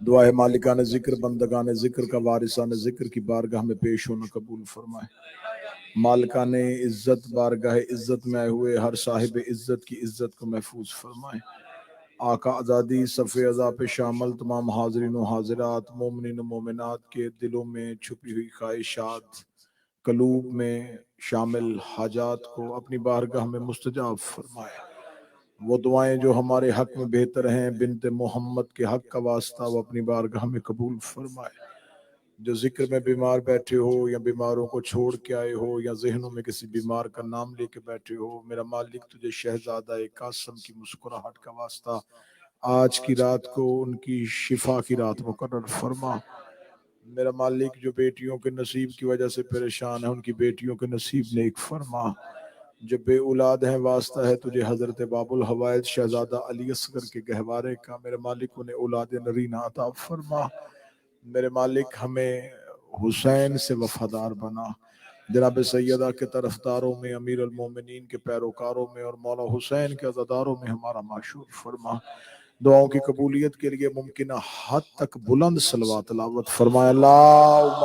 دعا ہے مالکان ذکر بندگان ذکر کا وارثان ذکر کی بارگاہ میں پیش ہونا قبول فرمائے۔ مالکان عزت بارگاہ عزت میں آئے ہوئے ہر صاحب عزت کی عزت کو محفوظ فرمائے۔ آقا آزادی صف اعضاء پہ شامل تمام حاضرین و حاضرات مومنین و مومنات کے دلوں میں چھپی ہوئی خواہشات قلوب میں شامل حاجات کو اپنی بارگاہ میں مستجاب فرمائے۔ وہ دعائیں جو ہمارے حق میں بہتر ہیں بنت محمد کے حق کا واسطہ وہ اپنی بارگاہ میں قبول فرمائے۔ جو ذکر میں بیمار بیٹھے ہو یا بیماروں کو چھوڑ کے آئے ہو یا ذہنوں میں کسی بیمار کا نام لے کے بیٹھے ہو، میرا مالک تجھے شہزادہ قاسم کی مسکراہٹ کا واسطہ آج کی رات کو ان کی شفا کی رات مقرر فرما۔ میرا مالک جو بیٹیوں کے نصیب کی وجہ سے پریشان ہے ان کی بیٹیوں کے نصیب نیک فرما۔ جو بے اولاد ہیں واسطہ ہے تجھے حضرت باب الحوائج شہزادہ علی اصغر کے گہوارے کا، میرے مالک انہیں اولاد نرینہ عطا فرما۔ میرے مالک ہمیں حسین سے وفادار بنا، جناب سیدہ کے طرفداروں میں، امیر المومنین کے پیروکاروں میں اور مولا حسین کے عزاداروں میں ہمارا معشور فرما۔ دعاؤں کی قبولیت کے لیے ممکنہ حد تک بلند صلوات تلاوت فرمائے۔ اللہم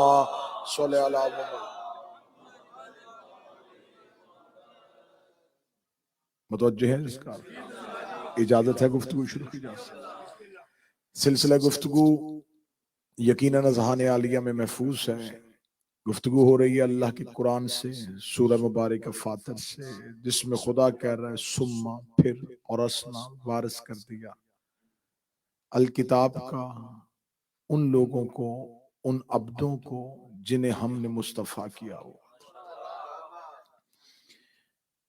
صلی علی محمد۔ متوجہ ہے اس کا اجازت ہے گفتگو شروع کی جا سکتی۔ سلسلہ گفتگو یقیناً اذہان عالیہ میں محفوظ ہے۔ گفتگو ہو رہی ہے اللہ کے قرآن سے، سورہ مبارکہ فاطر سے، جس میں خدا کہہ رہا ہے ثم پھر اور اسنا وارث کر دیا الکتاب کا ان لوگوں کو، ان عبدوں کو جنہیں ہم نے مصطفیٰ کیا ہو۔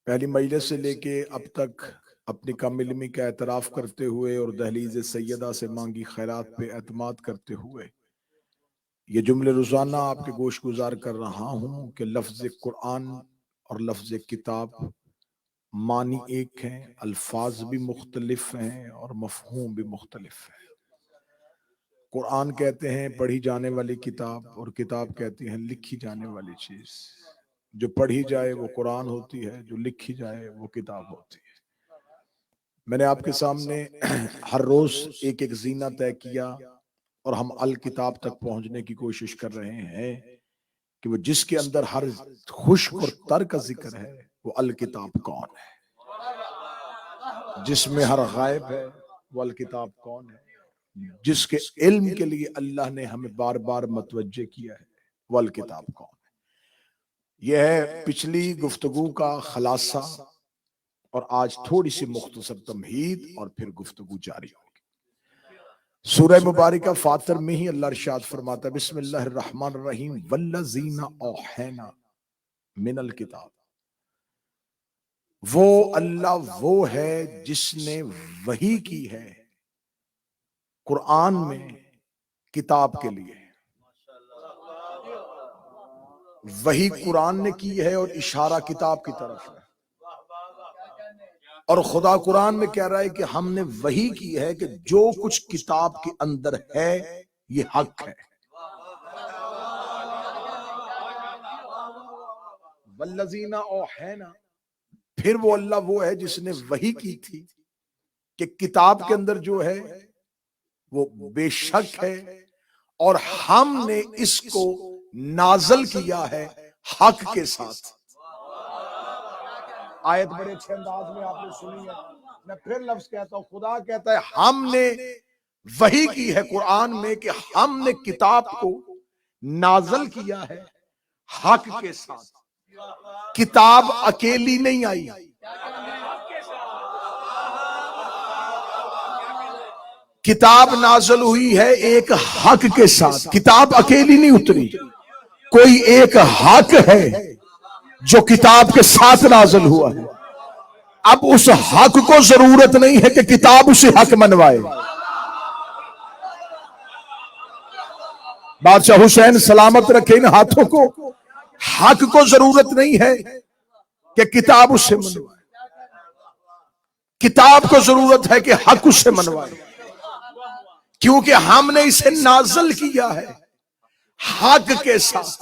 پہلی مجلس سے لے کے اب تک اپنی کم علمی کا اعتراف کرتے ہوئے اور دہلیز سیدہ سے مانگی خیرات پہ اعتماد کرتے ہوئے یہ جملے روزانہ آپ کے گوش گزار کر رہا ہوں کہ لفظ قرآن اور لفظ کتاب معنی ایک ہیں، الفاظ بھی مختلف ہیں اور مفہوم بھی مختلف ہے۔ قرآن کہتے ہیں پڑھی جانے والی کتاب اور کتاب کہتی ہیں لکھی جانے والی چیز۔ جو پڑھی جائے وہ قرآن ہوتی ہے، جو لکھی جائے وہ کتاب ہوتی ہے۔ میں نے آپ کے سامنے ہر روز ایک ایک زینہ طے کیا اور ہم الکتاب تک پہنچنے کی کوشش کر رہے ہیں کہ وہ جس کے اندر ہر خشک اور تر کا ذکر ہے وہ الکتاب کون ہے، جس میں ہر غائب ہے وہ الکتاب کون ہے، جس کے علم کے لیے اللہ نے ہمیں بار بار متوجہ کیا ہے وہ الکتاب کون ہے۔ یہ ہے پچھلی گفتگو کا خلاصہ اور آج تھوڑی سی مختصر تمہید اور پھر گفتگو جاری ہوگی۔ سورہ مبارکہ فاطر میں ہی اللہ ارشاد فرماتا ہے بسم اللہ الرحمن الرحیم والذین اوحینا من الکتاب۔ وہ اللہ وہ ہے جس نے وحی کی ہے قرآن میں کتاب کے لیے۔ وحی قرآن نے کی ہے اور اشارہ کتاب کی طرف ہے، اور خدا قرآن میں کہہ رہا ہے کہ ہم نے وحی کی ہے کہ جو کچھ کتاب کے اندر ہے یہ حق ہے۔ والذین اوحینا، پھر وہ اللہ وہ ہے جس نے وحی کی تھی کہ کتاب کے اندر جو ہے وہ بے شک ہے اور ہم نے اس کو نازل کیا ہے حق کے ساتھ۔ آیت بڑے اچھے انداز میں آپ نے سنی ہے، میں پھر لفظ کہتا ہوں، خدا کہتا ہے ہم نے وحی کی ہے قرآن میں کہ ہم نے کتاب کو نازل کیا ہے حق کے ساتھ۔ کتاب اکیلی نہیں آئی، کتاب نازل ہوئی ہے ایک حق کے ساتھ، کتاب اکیلی نہیں اتری، کوئی ایک حق ہے جو کتاب کے ساتھ نازل ہوا ہے۔ اب اس حق کو ضرورت نہیں ہے کہ کتاب اسے حق منوائے۔ بادشاہ حسین سلامت رکھے ان ہاتھوں کو، حق کو ضرورت نہیں ہے کہ کتاب اسے منوائے، کتاب کو ضرورت ہے کہ حق اسے منوائے، کیونکہ ہم نے اسے نازل کیا ہے حق کے ساتھ۔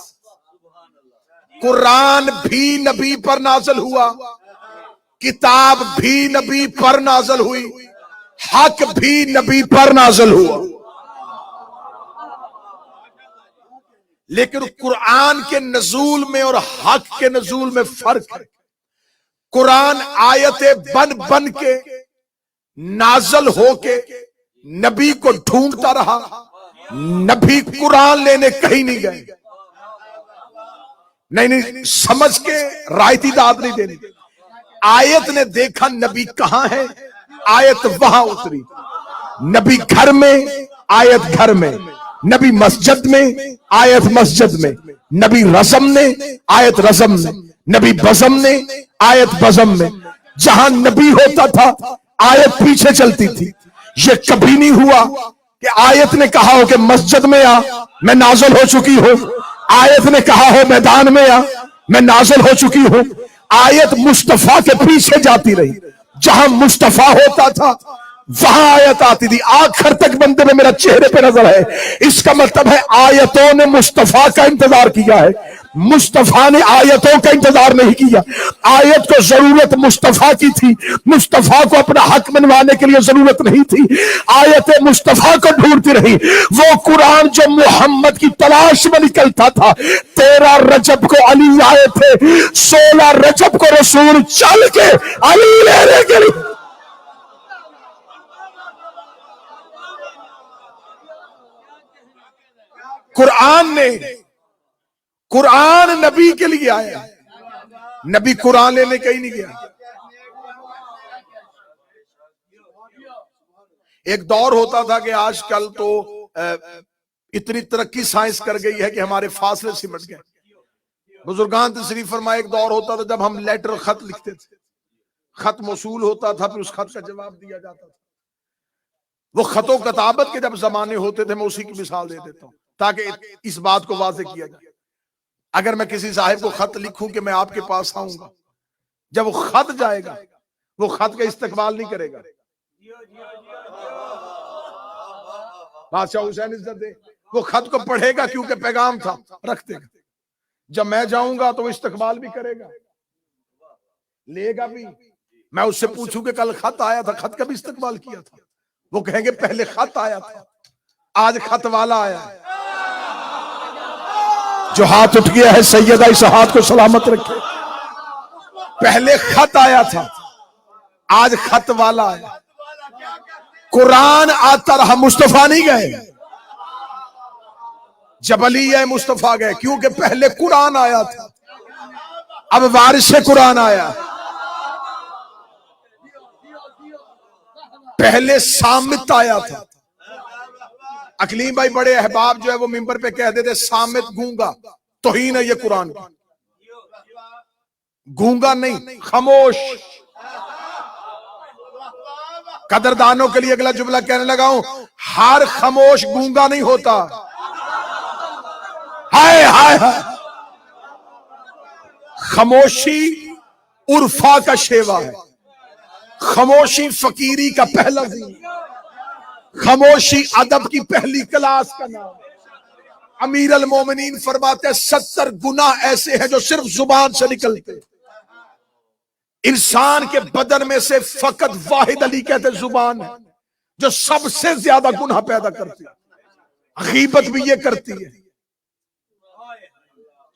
قرآن بھی نبی پر نازل ہوا، کتاب بھی نبی پر نازل ہوئی، حق بھی نبی پر نازل ہوا۔ لیکن قرآن کے نزول میں اور حق کے نزول میں فرق ہے. قرآن آیتیں بن بن کے نازل ہو کے نبی کو ڈھونڈتا رہا. نبی قرآن لینے کہیں نہیں گئے. نہیں سمجھ کے رائتی داد نہیں دینی. آیت نے دیکھا نبی کہاں ہے, آیت وہاں اتری. نبی گھر میں, آیت گھر میں. نبی مسجد میں, آیت مسجد میں. نبی رزم نے, آیت رزم میں. نبی بزم نے, آیت بزم میں. جہاں نبی ہوتا تھا آیت پیچھے چلتی تھی. یہ کبھی نہیں ہوا کہ آیت نے کہا ہو کہ مسجد میں آ, میں نازل ہو چکی ہوں. آیت نے کہا ہو میدان میں آ, میں نازل ہو چکی ہوں. آیت مصطفیٰ کے پیچھے جاتی رہی. جہاں مصطفیٰ ہوتا تھا وہاں آیت آتی تھی. آخر تک بندے میں میرا چہرے پہ نظر ہے. اس کا مطلب ہے آیتوں نے مصطفیٰ کا انتظار کیا ہے, مصطفیٰ نے آیتوں کا انتظار نہیں کیا. آیت کو ضرورت مصطفیٰ کی تھی, مصطفیٰ کو اپنا حق منوانے کے لیے ضرورت نہیں تھی. آیتیں مصطفیٰ کو ڈھونڈتی رہی. وہ قرآن جو محمد کی تلاش میں نکلتا تھا, 13 رجب کو علی آئے تھے, 16 رجب کو رسول چل کے علی لینے کے لیے. قرآن نبی کے لیے آیا, نبی قرآن لینے کہیں نہیں گیا. ایک دور ہوتا تھا کہ آج کل تو اتنی ترقی سائنس کر گئی ہے کہ ہمارے فاصلے سمٹ گئے. بزرگان تشریف فرمائے ایک دور ہوتا تھا جب ہم لیٹر خط لکھتے تھے, خط موصول ہوتا تھا, پھر اس خط کا جواب دیا جاتا تھا. وہ خط و کتابت کے جب زمانے ہوتے تھے, میں اسی کی مثال دے دیتا ہوں تاکہ اس بات کو واضح کیا جائے. اگر میں کسی صاحب کو خط لکھوں کہ میں آپ کے پاس آؤں گا, جب وہ خط جائے گا وہ خط کا استقبال نہیں کرے گا. بادشاہ حسین عزت دے, وہ خط کو پڑھے گا کیونکہ پیغام تھا, رکھ دے گا. جب میں جاؤں گا تو وہ استقبال بھی کرے گا, لے گا بھی. میں اس سے پوچھوں کہ کل خط آیا تھا, خط کا بھی استقبال کیا تھا, وہ کہیں گے پہلے خط آیا تھا, آج خط والا آیا ہے. جو ہاتھ اٹھ گیا ہے سیدہ اس ہاتھ کو سلامت رکھے. پہلے خط آیا تھا, آج خط والا آیا. قرآن آتا رہا, مصطفیٰ نہیں گئے. جب علی ہے مصطفیٰ گئے, کیونکہ پہلے قرآن آیا تھا, اب وارث قرآن آیا. پہلے صامت آیا تھا. اکلیم بھائی بڑے احباب جو ہے وہ ممبر پہ کہہ دیتے صامت گونگا, توہین ہے یہ قرآن کی. گونگا نہیں, خاموش. قدردانوں کے لیے اگلا جملہ کہنے لگا ہوں, ہر خاموش گونگا نہیں ہوتا. ہائے ہائے ہائے, خاموشی عرفا کا شیوا ہے, خاموشی فقیری کا پہلا دن, خاموشی ادب کی پہلی کلاس کا نام. امیر المومنین فرماتے ہیں 70 گناہ ایسے ہیں جو صرف زبان سے نکلتے. انسان کے بدن میں سے فقط واحد علی کہتے زبان ہے جو سب سے زیادہ گناہ پیدا کرتی ہے. غیبت بھی یہ کرتی ہے,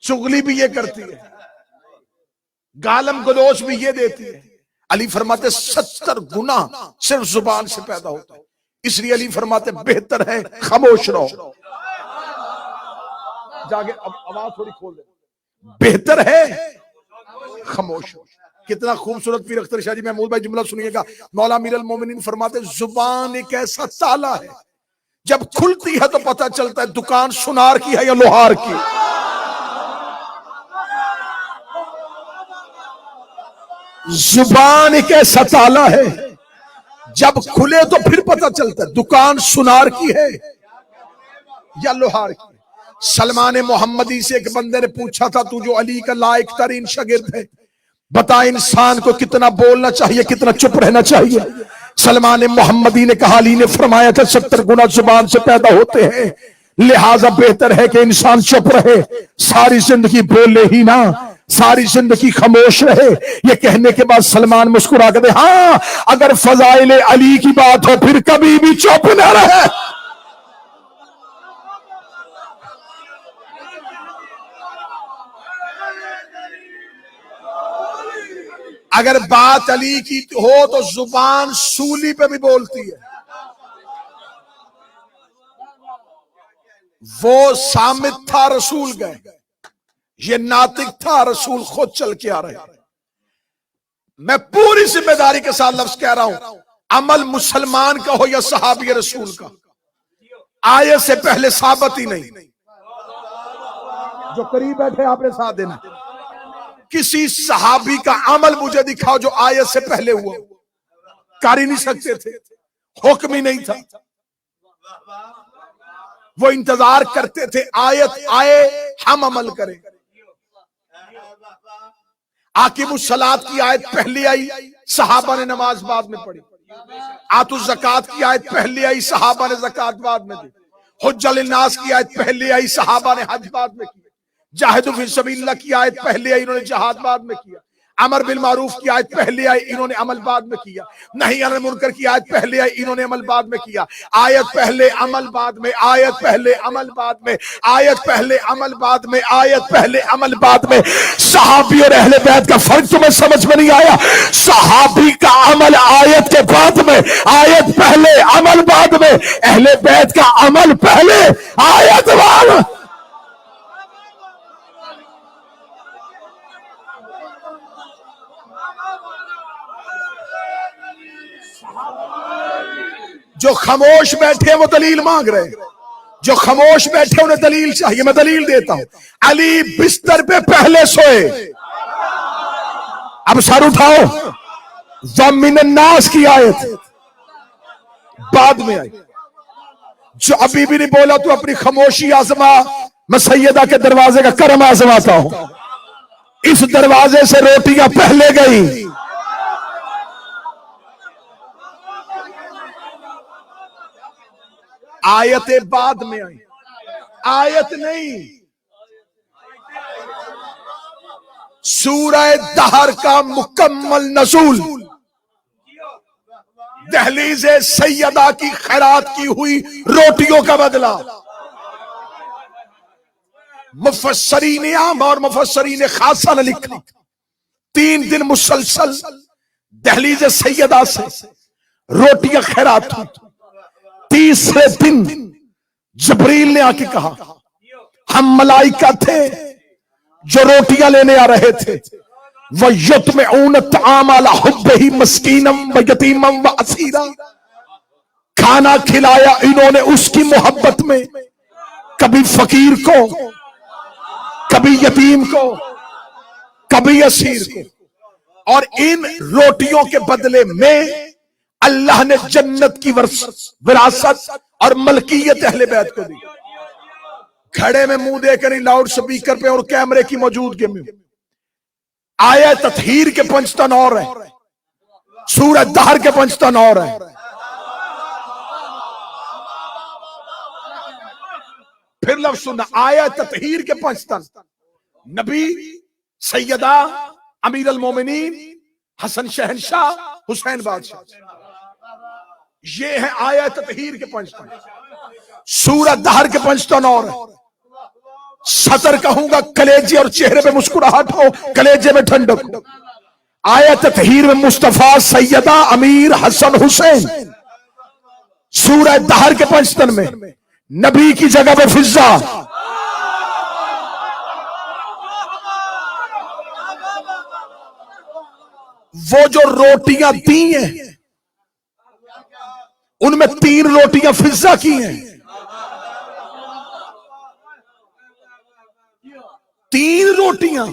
چغلی بھی یہ کرتی ہے, گالم گلوچ بھی یہ دیتی ہے. علی فرماتے 70 گناہ صرف زبان سے پیدا ہوتا ہے. اس لیے علی فرماتے بہتر ہے خاموش رہو. جاگے آواز تھوڑی کھول دے, بہتر ہے خاموش رہو. کتنا خوبصورت پیر اختر شاہ جی محمود بھائی جملہ سنیے گا. مولا امیر المومنین فرماتے زبان ایک ایسا تالا ہے جب کھلتی ہے تو پتہ چلتا ہے دکان سنار کی ہے یا لوہار کی. زبان ایک ایسا تالا ہے جب کھلے تو پھر پتہ چلتا ہے دکان سنار کی ہے یا لوہار کی. سلمان محمدی سے ایک بندے نے پوچھا تھا تو جو علی کا لائق ترین شاگرد ہے بتا انسان کو کتنا بولنا چاہیے کتنا چپ رہنا چاہیے. سلمان محمدی نے کہا, علی نے فرمایا تھا 70 گناہ زبان سے پیدا ہوتے ہیں, لہٰذا بہتر ہے کہ انسان چپ رہے, ساری زندگی بولے ہی نہ, ساری زندگی خاموش رہے. یہ کہنے کے بعد سلمان مسکرا کے دے, ہاں اگر فضائل علی کی بات ہو پھر کبھی بھی چپ نہ رہے. اگر بات علی کی ہو تو زبان سولی پہ بھی بولتی ہے. وہ صامت تھا رسول گئے، یہ ناطق تھا رسول خود چل کے آ رہے. میں پوری ذمہ داری کے ساتھ لفظ کہہ رہا ہوں، عمل مسلمان کا ہو یا صحابی رسول کا، آیت سے پہلے ثابت ہی نہیں. جو قریب بیٹھے آپ نے ساتھ دینا. کسی صحابی کا عمل مجھے دکھاؤ جو آیت سے پہلے ہوا، کر ہی نہیں سکتے تھے، حکم ہی نہیں تھا. وہ انتظار کرتے تھے آیت آئے ہم عمل کریں. عاقب الصلاۃ کی آیت پہلی آئی، صحابہ نے نماز بعد میں پڑھی. آتوا الزکوٰۃ کی آیت پہلی آئی، صحابہ نے زکوٰۃ بعد میں دی. حج للناس کی آیت پہلی آئی، صحابہ نے حج بعد میں کی. جاہدوا فی سبیل اللہ کی آیت پہلی آئی، انہوں نے جہاد بعد میں کیا. امر بالمعروف کی آیت پہلی آئی، انہوں نے عمل بعد میں کیا. نہی عن المنکر کی آیت پہلی آئی، انہوں نے عمل بعد میں کیا. آیت پہلے عمل بعد میں، آیت پہلے عمل بعد میں، آیت پہلے عمل بعد میں، آیت پہلے عمل بعد میں. صحابی اور اہل بیت کا فرق تمہیں سمجھ میں نہیں آیا؟ صحابی کا عمل آیت کے بعد میں، آیت پہلے عمل بعد میں. اہل بیت کا عمل پہلے آیت بعد میں. جو خاموش بیٹھے وہ دلیل مانگ رہے، جو خاموش بیٹھے انہیں دلیل چاہیے. میں دلیل دیتا ہوں. علی بستر پہ پہلے سوئے. اب سر اٹھاؤ. وَمِنَ النَّاسِ کی آیت بعد میں آئی. جو ابھی بھی نہیں بولا تو اپنی خاموشی آزما. میں سیدہ کے دروازے کا کرم آزماتا ہوں. اس دروازے سے روٹیاں پہلے گئی. آیتیں بعد میں آئی، آیت نہیں. سورہ دہر کا مکمل نزول دہلیز سیدہ کی خیرات کی ہوئی روٹیوں کا بدلہ. مفسرین عام اور مفسرین خاصہ نے لکھا 3 دن مسلسل دہلیز سیدہ سے روٹیاں خیرات ہوئی. تیسرے دن جبریل نے آ کے کہا ہم ملائکہ تھے جو روٹیاں لینے آ رہے تھے. وَيُطْعِمُونَ الطَّعَامَ عَلَىٰ حُبِّهِ مِسْكِينًا وَيَتِيمًا وَأَسِيرًا. کھانا کھلایا انہوں نے اس کی محبت میں، کبھی فقیر کو، کبھی یتیم کو، کبھی اسیر کو. اور ان روٹیوں کے بدلے میں اللہ نے جنت کی وراثت اور ملکیت اہل بیت کو دی. کھڑے میں منہ دے کر لاؤڈ سپیکر پہ اور کیمرے کی موجودگی میں آیا تطہیر کے 5 تن اور ہیں، سورہ دہر کے 5 تن اور ہیں. پھر لفظ سننا، آیا تطہیر کے 5 تن. نبی، سیدہ، امیر المومنین، حسن شہنشاہ، حسین بادشاہ. یہ ہے آیا تطہیر کے 5 تن. سورہ دہر کے 5 تن اور ہیں. سطر کہوں گا کلیجے اور چہرے پہ مسکراہٹ ہو، کلیجے میں ٹھنڈک ہو. آیا تطہیر میں مصطفیٰ، سیدہ، امیر، حسن، حسین. سورہ دہر کے 5 تن میں نبی کی جگہ پہ فضا. وہ جو روٹیاں دی ہیں ان میں 3 روٹیاں فضا کی ہیں. 3 روٹیاں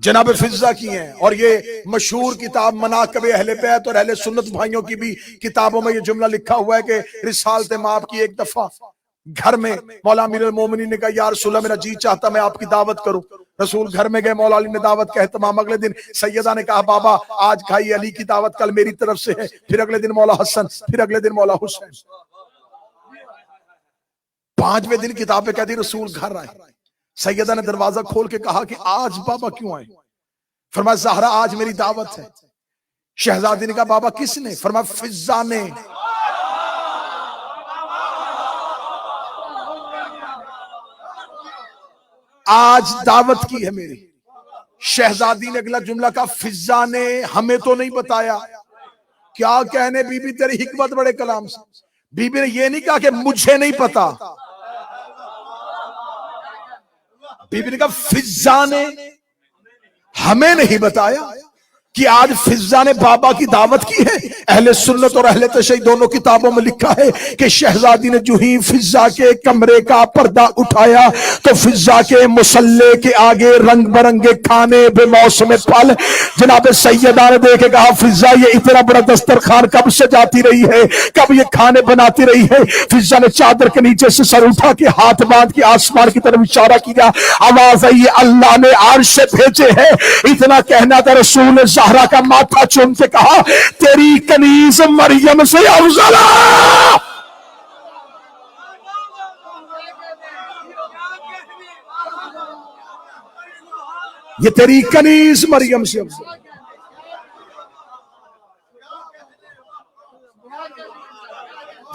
جناب فضا کی ہیں. اور یہ مشہور کتاب مناقب اہل بیت اور اہل سنت بھائیوں کی بھی کتابوں میں یہ جملہ لکھا ہوا ہے کہ رسالت مآب کی ایک دفعہ گھر میں مولا امیر المومنین نے کہا یا رسول اللہ میرا جی چاہتا میں آپ کی دعوت کروں. رسول گھر میں گئے، مولا علی نے دعوت کا اہتمام. اگلے دن سیدہ نے کہا بابا آج کھائی علی کی دعوت، کل میری طرف سے ہے. پھر اگلے دن مولا حسن، پھر اگلے دن مولا حسین. 5ویں دن کتاب پہ کہتی رسول گھر آئے. سیدہ نے دروازہ کھول کے کہا کہ آج بابا کیوں آئے؟ فرمایا زہرا آج میری دعوت ہے. شہزادی نے کہا بابا کس نے؟ فرمایا فضا نے. آج دعوت کی ہے میری. شہزادی نے اگلا جملہ کہا فضا نے ہمیں تو نہیں بتایا. کیا کہنے بی بی تیری حکمت بڑے کلام سے. بی بی نے یہ نہیں کہا کہ مجھے نہیں پتا, بی بی نے کہا فضا نے ہمیں نہیں بتایا کہ آج فضا نے بابا کی دعوت کی ہے. اہل سنت اور اہل تشیع دونوں کتابوں میں لکھا ہے کہ شہزادی نے جو ہی فضا کے کمرے کا پردہ اٹھایا تو فضا کے مصلے کے آگے رنگ برنگے کھانے بے موسم پھل. جناب سیدہ نے دیکھ کے کہا فضا یہ اتنا بڑا دسترخوان کب سے جاتی رہی ہے, کب یہ کھانے بناتی رہی ہے. فضا نے چادر کے نیچے سے سر اٹھا کے ہاتھ باندھ کے آسمان کی طرف اشارہ کیا. آواز آئی اللہ نے عرش سے بھیجے ہیں. اتنا کہنا تھا رسول نے زہرا کا ماتھا چوم کے کہا تیری کنیز مریم سے افضل ہے. یہ تیری کنیز مریم سے افضل ہے.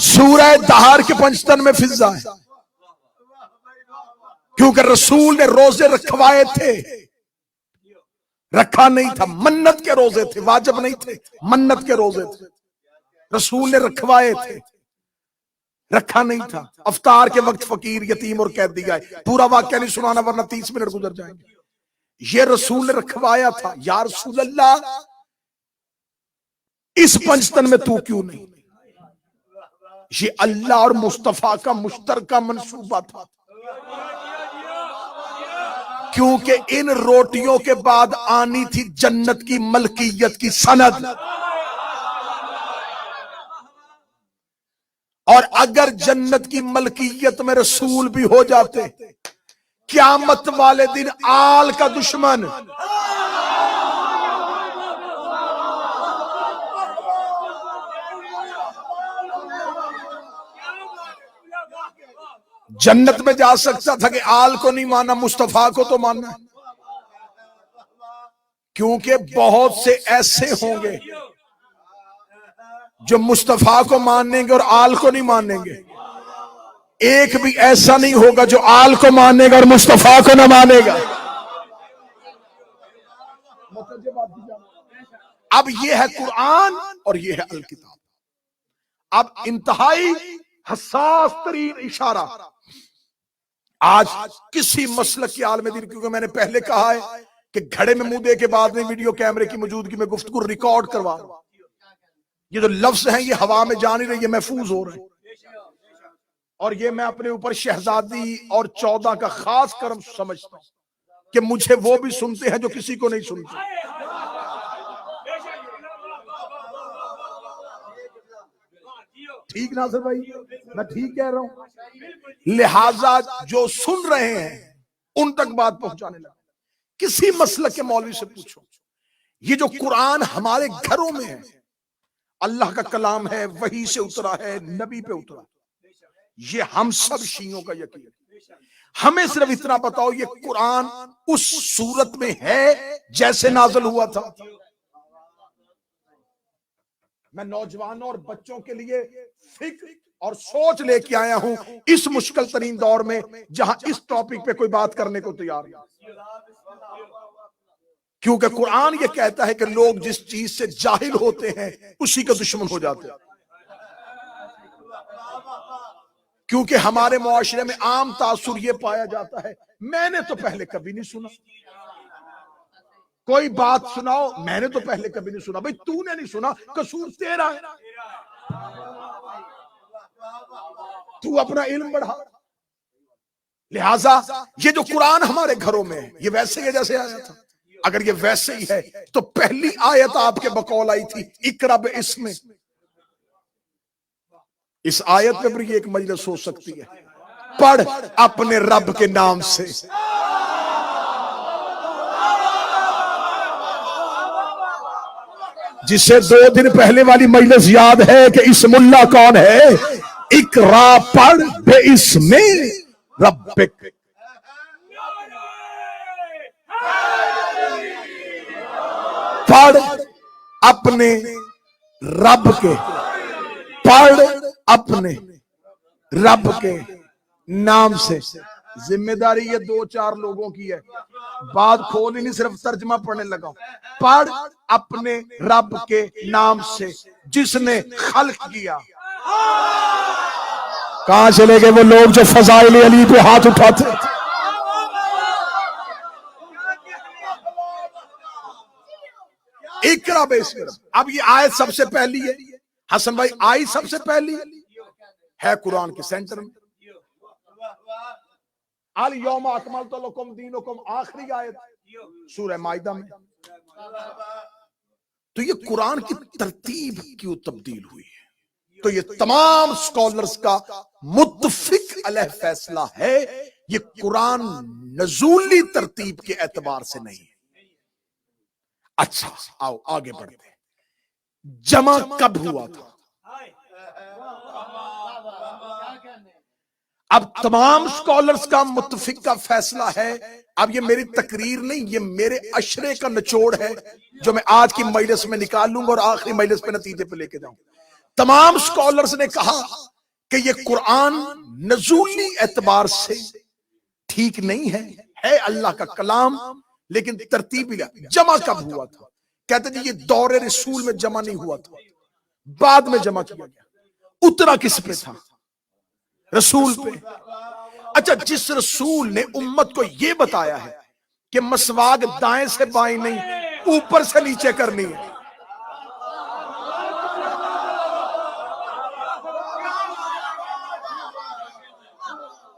سورہ دہر کے پنجتن میں فضا ہے کیونکہ رسول نے روزے رکھوائے تھے. رکھا نہیں تھا, منت کے روزے تھے, واجب نہیں تھے, منت کے روزے تھے. رسول نے رکھوائے تھے, رکھا نہیں تھا. افطار کے وقت فقیر یتیم اور قیدی آئے. پورا واقعہ نہیں سنانا ورنہ 30 منٹ گزر جائیں گے. یہ رسول نے رکھوایا تھا. یا رسول اللہ اس پنجتن میں تو کیوں نہیں. یہ اللہ اور مصطفیٰ کا مشترکہ منصوبہ تھا کیونکہ ان روٹیوں کے بعد آنی تھی جنت کی ملکیت کی سند. اور اگر جنت کی ملکیت میں رسول بھی ہو جاتے, قیامت والے دن آل کا دشمن جنت میں جا سکتا تھا کہ آل کو نہیں مانا, مصطفیٰ کو تو ماننا ہے. کیونکہ بہت سے ایسے ہوں گے جو مصطفیٰ کو مانیں گے اور آل کو نہیں مانیں گے. ایک بھی ایسا نہیں ہوگا جو آل کو مانے گا اور مصطفیٰ کو نہ مانے گا. اب یہ ہے قرآن اور یہ ہے الکتاب. اب انتہائی حساس ترین اشارہ آج کسی مسلک کے عالم دین, کیونکہ میں نے پہلے کہا ہے کہ گھڑے میں منہ دے کے بعد میں ویڈیو کیمرے کی موجودگی میں گفتگو ریکارڈ کروا رہا ہوں. یہ جو لفظ ہیں یہ ہوا میں جا نہیں رہے, یہ محفوظ ہو رہے ہیں. اور یہ میں اپنے اوپر شہزادی اور 14 کا خاص کرم سمجھتا ہوں کہ مجھے وہ بھی سنتے ہیں جو کسی کو نہیں سنتے. ٹھیک ناصر بھائی, میں ٹھیک کہہ رہا ہوں. لہذا جو سن رہے ہیں ان تک بات پہنچانے لگا. کسی مسلک کے مولوی سے پوچھو, یہ جو قرآن ہمارے گھروں میں ہے اللہ کا کلام ہے, وحی سے اترا ہے, نبی پہ اترا, یہ ہم سب شیعوں کا یقین. ہمیں صرف اتنا بتاؤ یہ قرآن اس صورت میں ہے جیسے نازل ہوا تھا. میں نوجوانوں اور بچوں کے لیے فکر اور سوچ لے کے آیا ہوں اس مشکل ترین دور میں جہاں اس ٹاپک پہ کوئی بات کرنے کو تیار نہیں. کیونکہ قرآن یہ کہتا ہے کہ لوگ جس چیز سے جاہل ہوتے ہیں اسی کا دشمن ہو جاتے ہیں. کیونکہ ہمارے معاشرے میں عام تاثر یہ پایا جاتا ہے میں نے تو پہلے کبھی نہیں سنا. کوئی بات سناؤ, میں نے تو پہلے کبھی نہیں سنا. بھئی تو نے نہیں سنا, قصور تیرا ہے, تو اپنا علم بڑھا. لہٰذا یہ جو قرآن ہمارے گھروں میں ہے یہ ویسے ہی جیسے آیا تھا. اگر یہ ویسے ہی ہے تو پہلی آیت آپ کے بقول آئی تھی اقرا باسم. اس آیت پہ بھی ایک مجلس ہو سکتی ہے, پڑھ اپنے رب کے نام سے. جسے 2 دن پہلے والی مجلس یاد ہے کہ اسم اللہ کون ہے, اقرا پڑھ بے اسم ربک. پڑھ اپنے رب کے, پڑھ اپنے رب کے نام سے. ذمہ داری یہ 2-4 لوگوں کی ہے. بات کھول ہی نہیں، صرف ترجمہ پڑھنے لگا ہوں. پڑھ اپنے رب کے نام سے جس نے خلق کیا. کہاں چلے گئے وہ لوگ جو فضائل علی پہ ہاتھ اٹھاتے؟ اقرا باسم. اب یہ آیت سب سے پہلی ہے حسن بھائی، آئی سب سے پہلی ہے قرآن کے سینٹر میں. الیوم اکملت لکم دینکم آخری آیت سورہ مائدہ میں. تو یہ قرآن کی ترتیب کیوں تبدیل ہوئی ہے؟ تو یہ تمام سکولرز کا متفق علیہ فیصلہ ہے، یہ قرآن نزولی ترتیب کے اعتبار سے نہیں ہے. اچھا آؤ آگے بڑھتے ہیں. جمع کب ہوا تھا؟ اب تمام سکولرز کا متفق کا فیصلہ ہے. اب یہ میری تقریر نہیں، یہ میرے اشرے کا نچوڑ ہے جو میں آج کی مجلس میں نکال لوں گا اور آخری مجلس پہ نتیجے پہ لے کے جاؤں. تمام سکولرز نے کہا کہ یہ قرآن نزولی اعتبار سے ٹھیک نہیں ہے اللہ کا کلام، لیکن ترتیب ہی. جمع کب ہوا تھا؟ کہتے ہیں یہ دور رسول میں جمع نہیں ہوا تھا، بعد میں جمع کیا گیا. اترا کس پہ تھا؟ رسول پہ. اچھا، جس رسول نے امت کو یہ بتایا ہے کہ مسواک دائیں سے بائیں نہیں، اوپر سے نیچے کرنی ہے.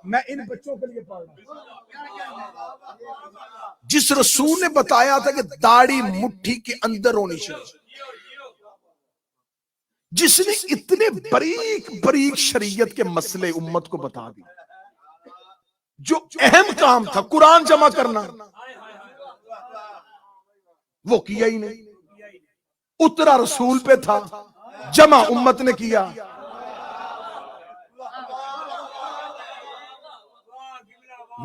میں ان بچوں کے لیے پڑھ رہا ہوں. جس رسول نے بتایا تھا کہ داڑھی مٹھی کے اندر ہونی چاہیے، جس نے اتنے باریک باریک شریعت کے مسئلے امت کو بتا دی، جو اہم کام تھا قرآن جمع کرنا، وہ کیا ہی نہیں. اترا رسول پہ تھا، جمع امت نے کیا.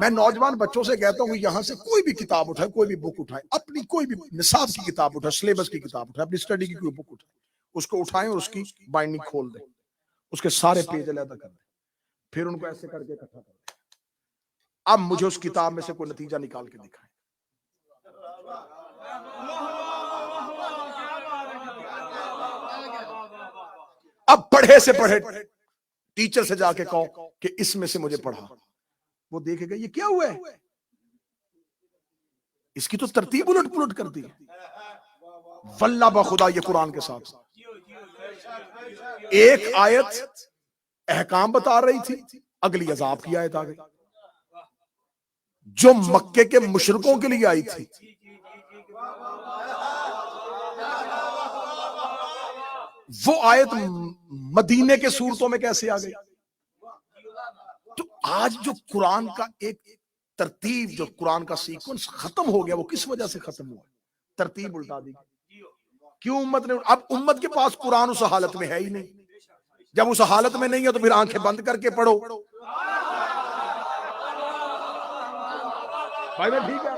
میں نوجوان بچوں سے کہتا ہوں یہاں سے کوئی بھی کتاب اٹھائے، کوئی بھی بک اٹھائے، اپنی کوئی بھی نصاب کی کتاب اٹھائے، سلیبس کی کتاب اٹھائے، اپنی اسٹڈی کی کوئی بک اٹھائے، اس کو اٹھائیں اور اس کی بائنڈنگ کھول دیں، اس کے سارے پیج علیحدہ کر دیں، پھر ان کو ایسے کر کے اکٹھا کر دیں. اب مجھے اس کتاب میں سے کوئی نتیجہ نکال کے دکھائیں. اب پڑھے سے پڑھے ٹیچر سے جا کے کہو کہ اس میں سے مجھے پڑھا، وہ دیکھے گا یہ کیا ہوا ہے، اس کی تو ترتیب الٹ پلٹ کر دی. واللہ بخدا یہ قرآن کے ساتھ ایک آیت احکام بتا رہی تھی، اگلی عذاب کی آیت آ گئی جو مکے کے مشرکوں کے لیے آئی تھی. وہ آیت مدینے کے صورتوں میں کیسے آ گئی؟ تو آج جو قرآن کا ایک ترتیب، جو قرآن کا سیکونس ختم ہو گیا، وہ کس وجہ سے ختم ہوا؟ ترتیب الٹا دی. کیوں امت نے؟ اب امت کے پاس قرآن اس حالت میں ہے ہی نہیں. جب اس حالت میں نہیں ہے تو پھر آنکھیں بند کر کے پڑھو. بھائی میں ٹھیک ہے؟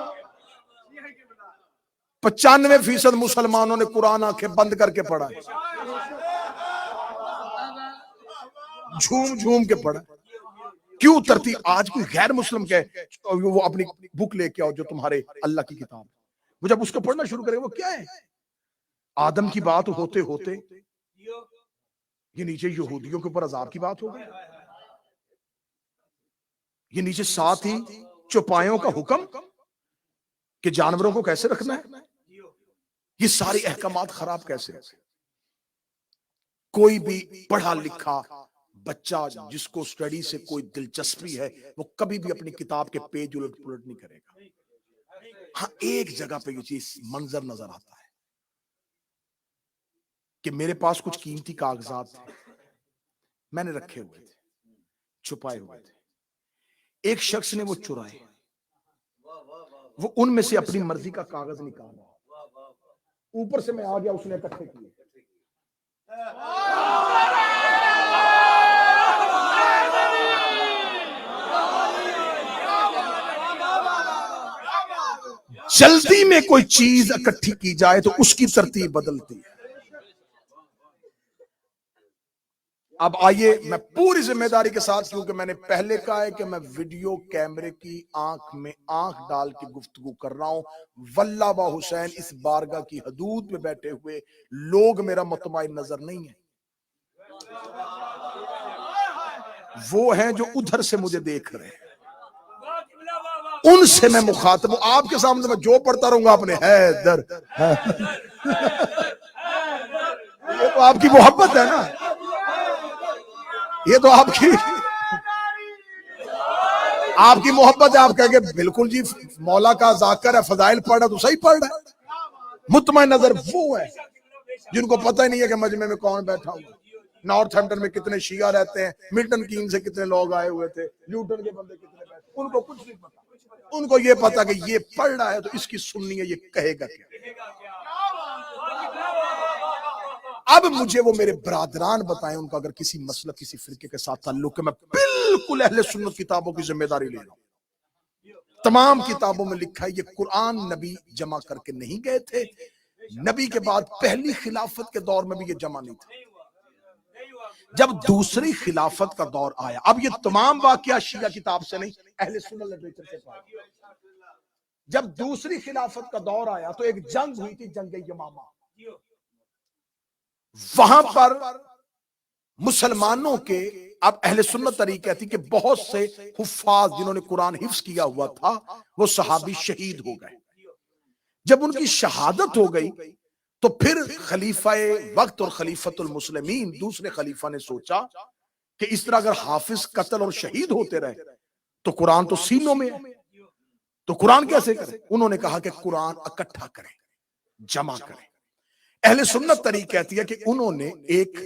95% مسلمانوں نے قرآن آنکھیں بند کر کے پڑھا ہے، جھوم جھوم کے پڑھا. کیوں ترتیب؟ آج کوئی غیر مسلم کہے وہ اپنی بک لے کے آؤ جو تمہارے اللہ کی کتاب، وہ جب اس کو پڑھنا شروع کرے وہ کیا ہے؟ آدم کی بات ہوتے ہوتے یہ نیچے یہودیوں کے اوپر عذاب کی بات ہو گئی، یہ نیچے ساتھ ہی چوپایوں کا حکم کہ جانوروں کو کیسے رکھنا ہے. یہ سارے احکامات خراب کیسے؟ کوئی بھی پڑھا لکھا بچہ جس کو سٹڈی سے کوئی دلچسپی ہے وہ کبھی بھی اپنی کتاب کے پیج الٹ پلٹ نہیں کرے گا. ہاں ایک جگہ پہ یہ چیز منظر نظر آتا ہے کہ میرے پاس کچھ قیمتی کاغذات تھے، میں نے رکھے ہوئے تھے، چھپائے ہوئے تھے. ایک شخص نے وہ چرائے، وہ ان میں سے اپنی مرضی کا کاغذ نکالا، اوپر سے میں آ گیا، اس نے اکٹھے کیے. جلدی میں کوئی چیز اکٹھی کی جائے تو اس کی ترتیب بدلتی ہے. اب آئیے میں پوری ذمہ داری کے ساتھ، کیونکہ میں نے پہلے کہا ہے کہ میں ویڈیو کیمرے کی آنکھ میں آنکھ ڈال کے گفتگو کر رہا ہوں، واللہ با حسین اس بارگاہ کی حدود میں بیٹھے ہوئے لوگ میرا مطمئن نظر نہیں ہے، وہ ہیں جو ادھر سے مجھے دیکھ رہے ہیں، ان سے میں مخاطب ہوں۔ آپ کے سامنے میں جو پڑھتا رہوں گا اپنے حیدر، یہ تو آپ کی محبت ہے نا، یہ تو آپ کی محبت ہے۔ آپ کہیں گے بالکل جی مولا کا ذاکر ہے، فضائل پڑھ رہا تو صحیح پڑھ رہا ہے۔ مطمئن نظر وہ ہے جن کو پتہ ہی نہیں ہے کہ مجمع میں کون بیٹھا ہوا، نارتھ ہیمپٹن میں کتنے شیعہ رہتے ہیں، ملٹن کین سے کتنے لوگ آئے ہوئے تھے، لیوٹن کے بندے کتنے بیٹھے، ان کو کچھ نہیں پتا، ان کو یہ پتا کہ یہ پڑھ رہا ہے تو اس کی سننی ہے، یہ کہے گا کیا۔ اب مجھے وہ میرے برادران بتائیں ان کا اگر کسی مسلک کسی فرقے کے ساتھ تعلق ہے، میں بالکل اہل سنت کتابوں کی ذمہ داری لے رہا ہوں۔ تمام کتابوں میں لکھا ہے یہ قرآن نبی جمع کر کے نہیں گئے تھے، نبی کے بعد پہلی خلافت کے دور میں بھی یہ جمع نہیں تھا، جب دوسری خلافت کا دور آیا، اب یہ تمام واقعہ شیعہ کتاب سے نہیں اہل سنت لٹریچر سے پایا، جب دوسری خلافت کا دور آیا تو ایک جنگ ہوئی تھی، جنگ یمامہ، وہاں پر مسلمانوں کے، اب اہل سنت طریقہ تھی کہ بہت سے حفاظ جنہوں نے قرآن حفظ کیا ہوا تھا وہ صحابی شہید ہو گئے، جب ان کی شہادت ہو گئی تو پھر خلیفہ وقت اور خلیفۃ المسلمین دوسرے خلیفہ نے سوچا کہ اس طرح اگر حافظ قتل اور شہید ہوتے رہے تو قرآن تو سینوں میں ہے، تو قرآن کیسے کریں؟ انہوں نے کہا کہ قرآن اکٹھا کریں، جمع کریں۔ اہل سنت طریقہ کہتی ہے کہ انہوں نے ایک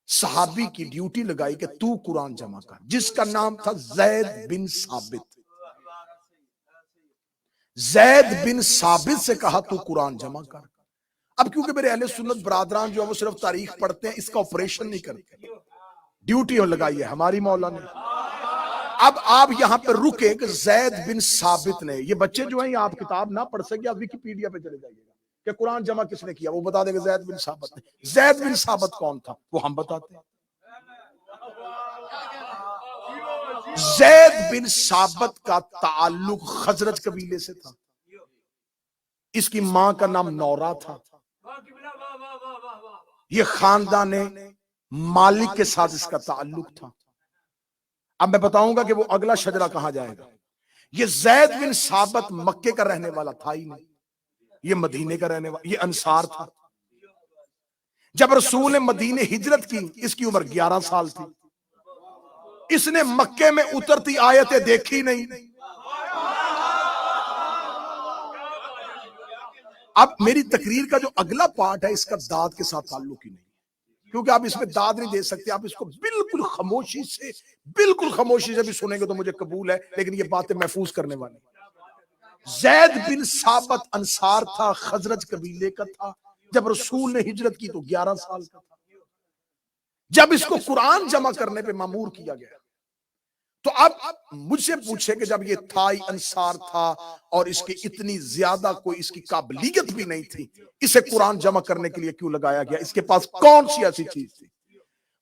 صحابی کی ڈیوٹی لگائی کہ تو قرآن جمع کر، جس کا نام تھا زید بن ثابت۔ زید بن ثابت سے کہا تو قرآن جمع کر۔ اب کیونکہ میرے اہل سنت برادران جو ہے وہ صرف تاریخ پڑھتے ہیں، اس کا آپریشن نہیں کرتے، ڈیوٹی لگائی ہے ہماری مولا نے۔ اب آپ یہاں پہ رکے کہ زید بن ثابت نے، یہ بچے جو ہیں آپ کتاب نہ پڑھ سکے، آپ ویکیپیڈیا پہ چلے جائیے گا کہ قرآن جمع کس نے کیا، وہ بتا دے گا زید بن ثابت نے۔ زید بن ثابت کون تھا وہ ہم بتاتے ہیں۔ زید بن ثابت کا تعلق خزرج قبیلے سے تھا، اس کی ماں کا نام نورا تھا، یہ خاندان مالک کے ساتھ اس کا تعلق تھا۔ اب میں بتاؤں گا کہ وہ اگلا شجرہ کہاں جائے گا۔ یہ زید بن ثابت مکے کا رہنے والا تھا ہی نہیں، یہ مدینے کا رہنے والا، یہ انصار تھا۔ جب رسول نے مدینے ہجرت کی اس کی عمر 11 سال تھی، اس نے مکے میں اترتی آیتیں دیکھی نہیں۔ اب میری تقریر کا جو اگلا پارٹ ہے اس کا داد کے ساتھ تعلق ہی نہیں، کیونکہ آپ اس میں داد نہیں دے سکتے، آپ اس کو بالکل خاموشی سے بھی سنیں گے تو مجھے قبول ہے، لیکن یہ باتیں محفوظ کرنے والی۔ زید بن ثابت انصار تھا، خزرج قبیلے کا تھا، جب رسول نے ہجرت کی تو 11 سال کا تھا۔ جب اس کو قرآن جمع کرنے پہ مامور کیا گیا تو اب مجھ سے پوچھے کہ جب یہ تھائی انصار تھا اور اس کی اتنی زیادہ کوئی اس کی قابلیت بھی نہیں تھی، اسے قرآن جمع کرنے کے لیے کیوں لگایا گیا؟ اس کے پاس کون سی ایسی چیز تھی؟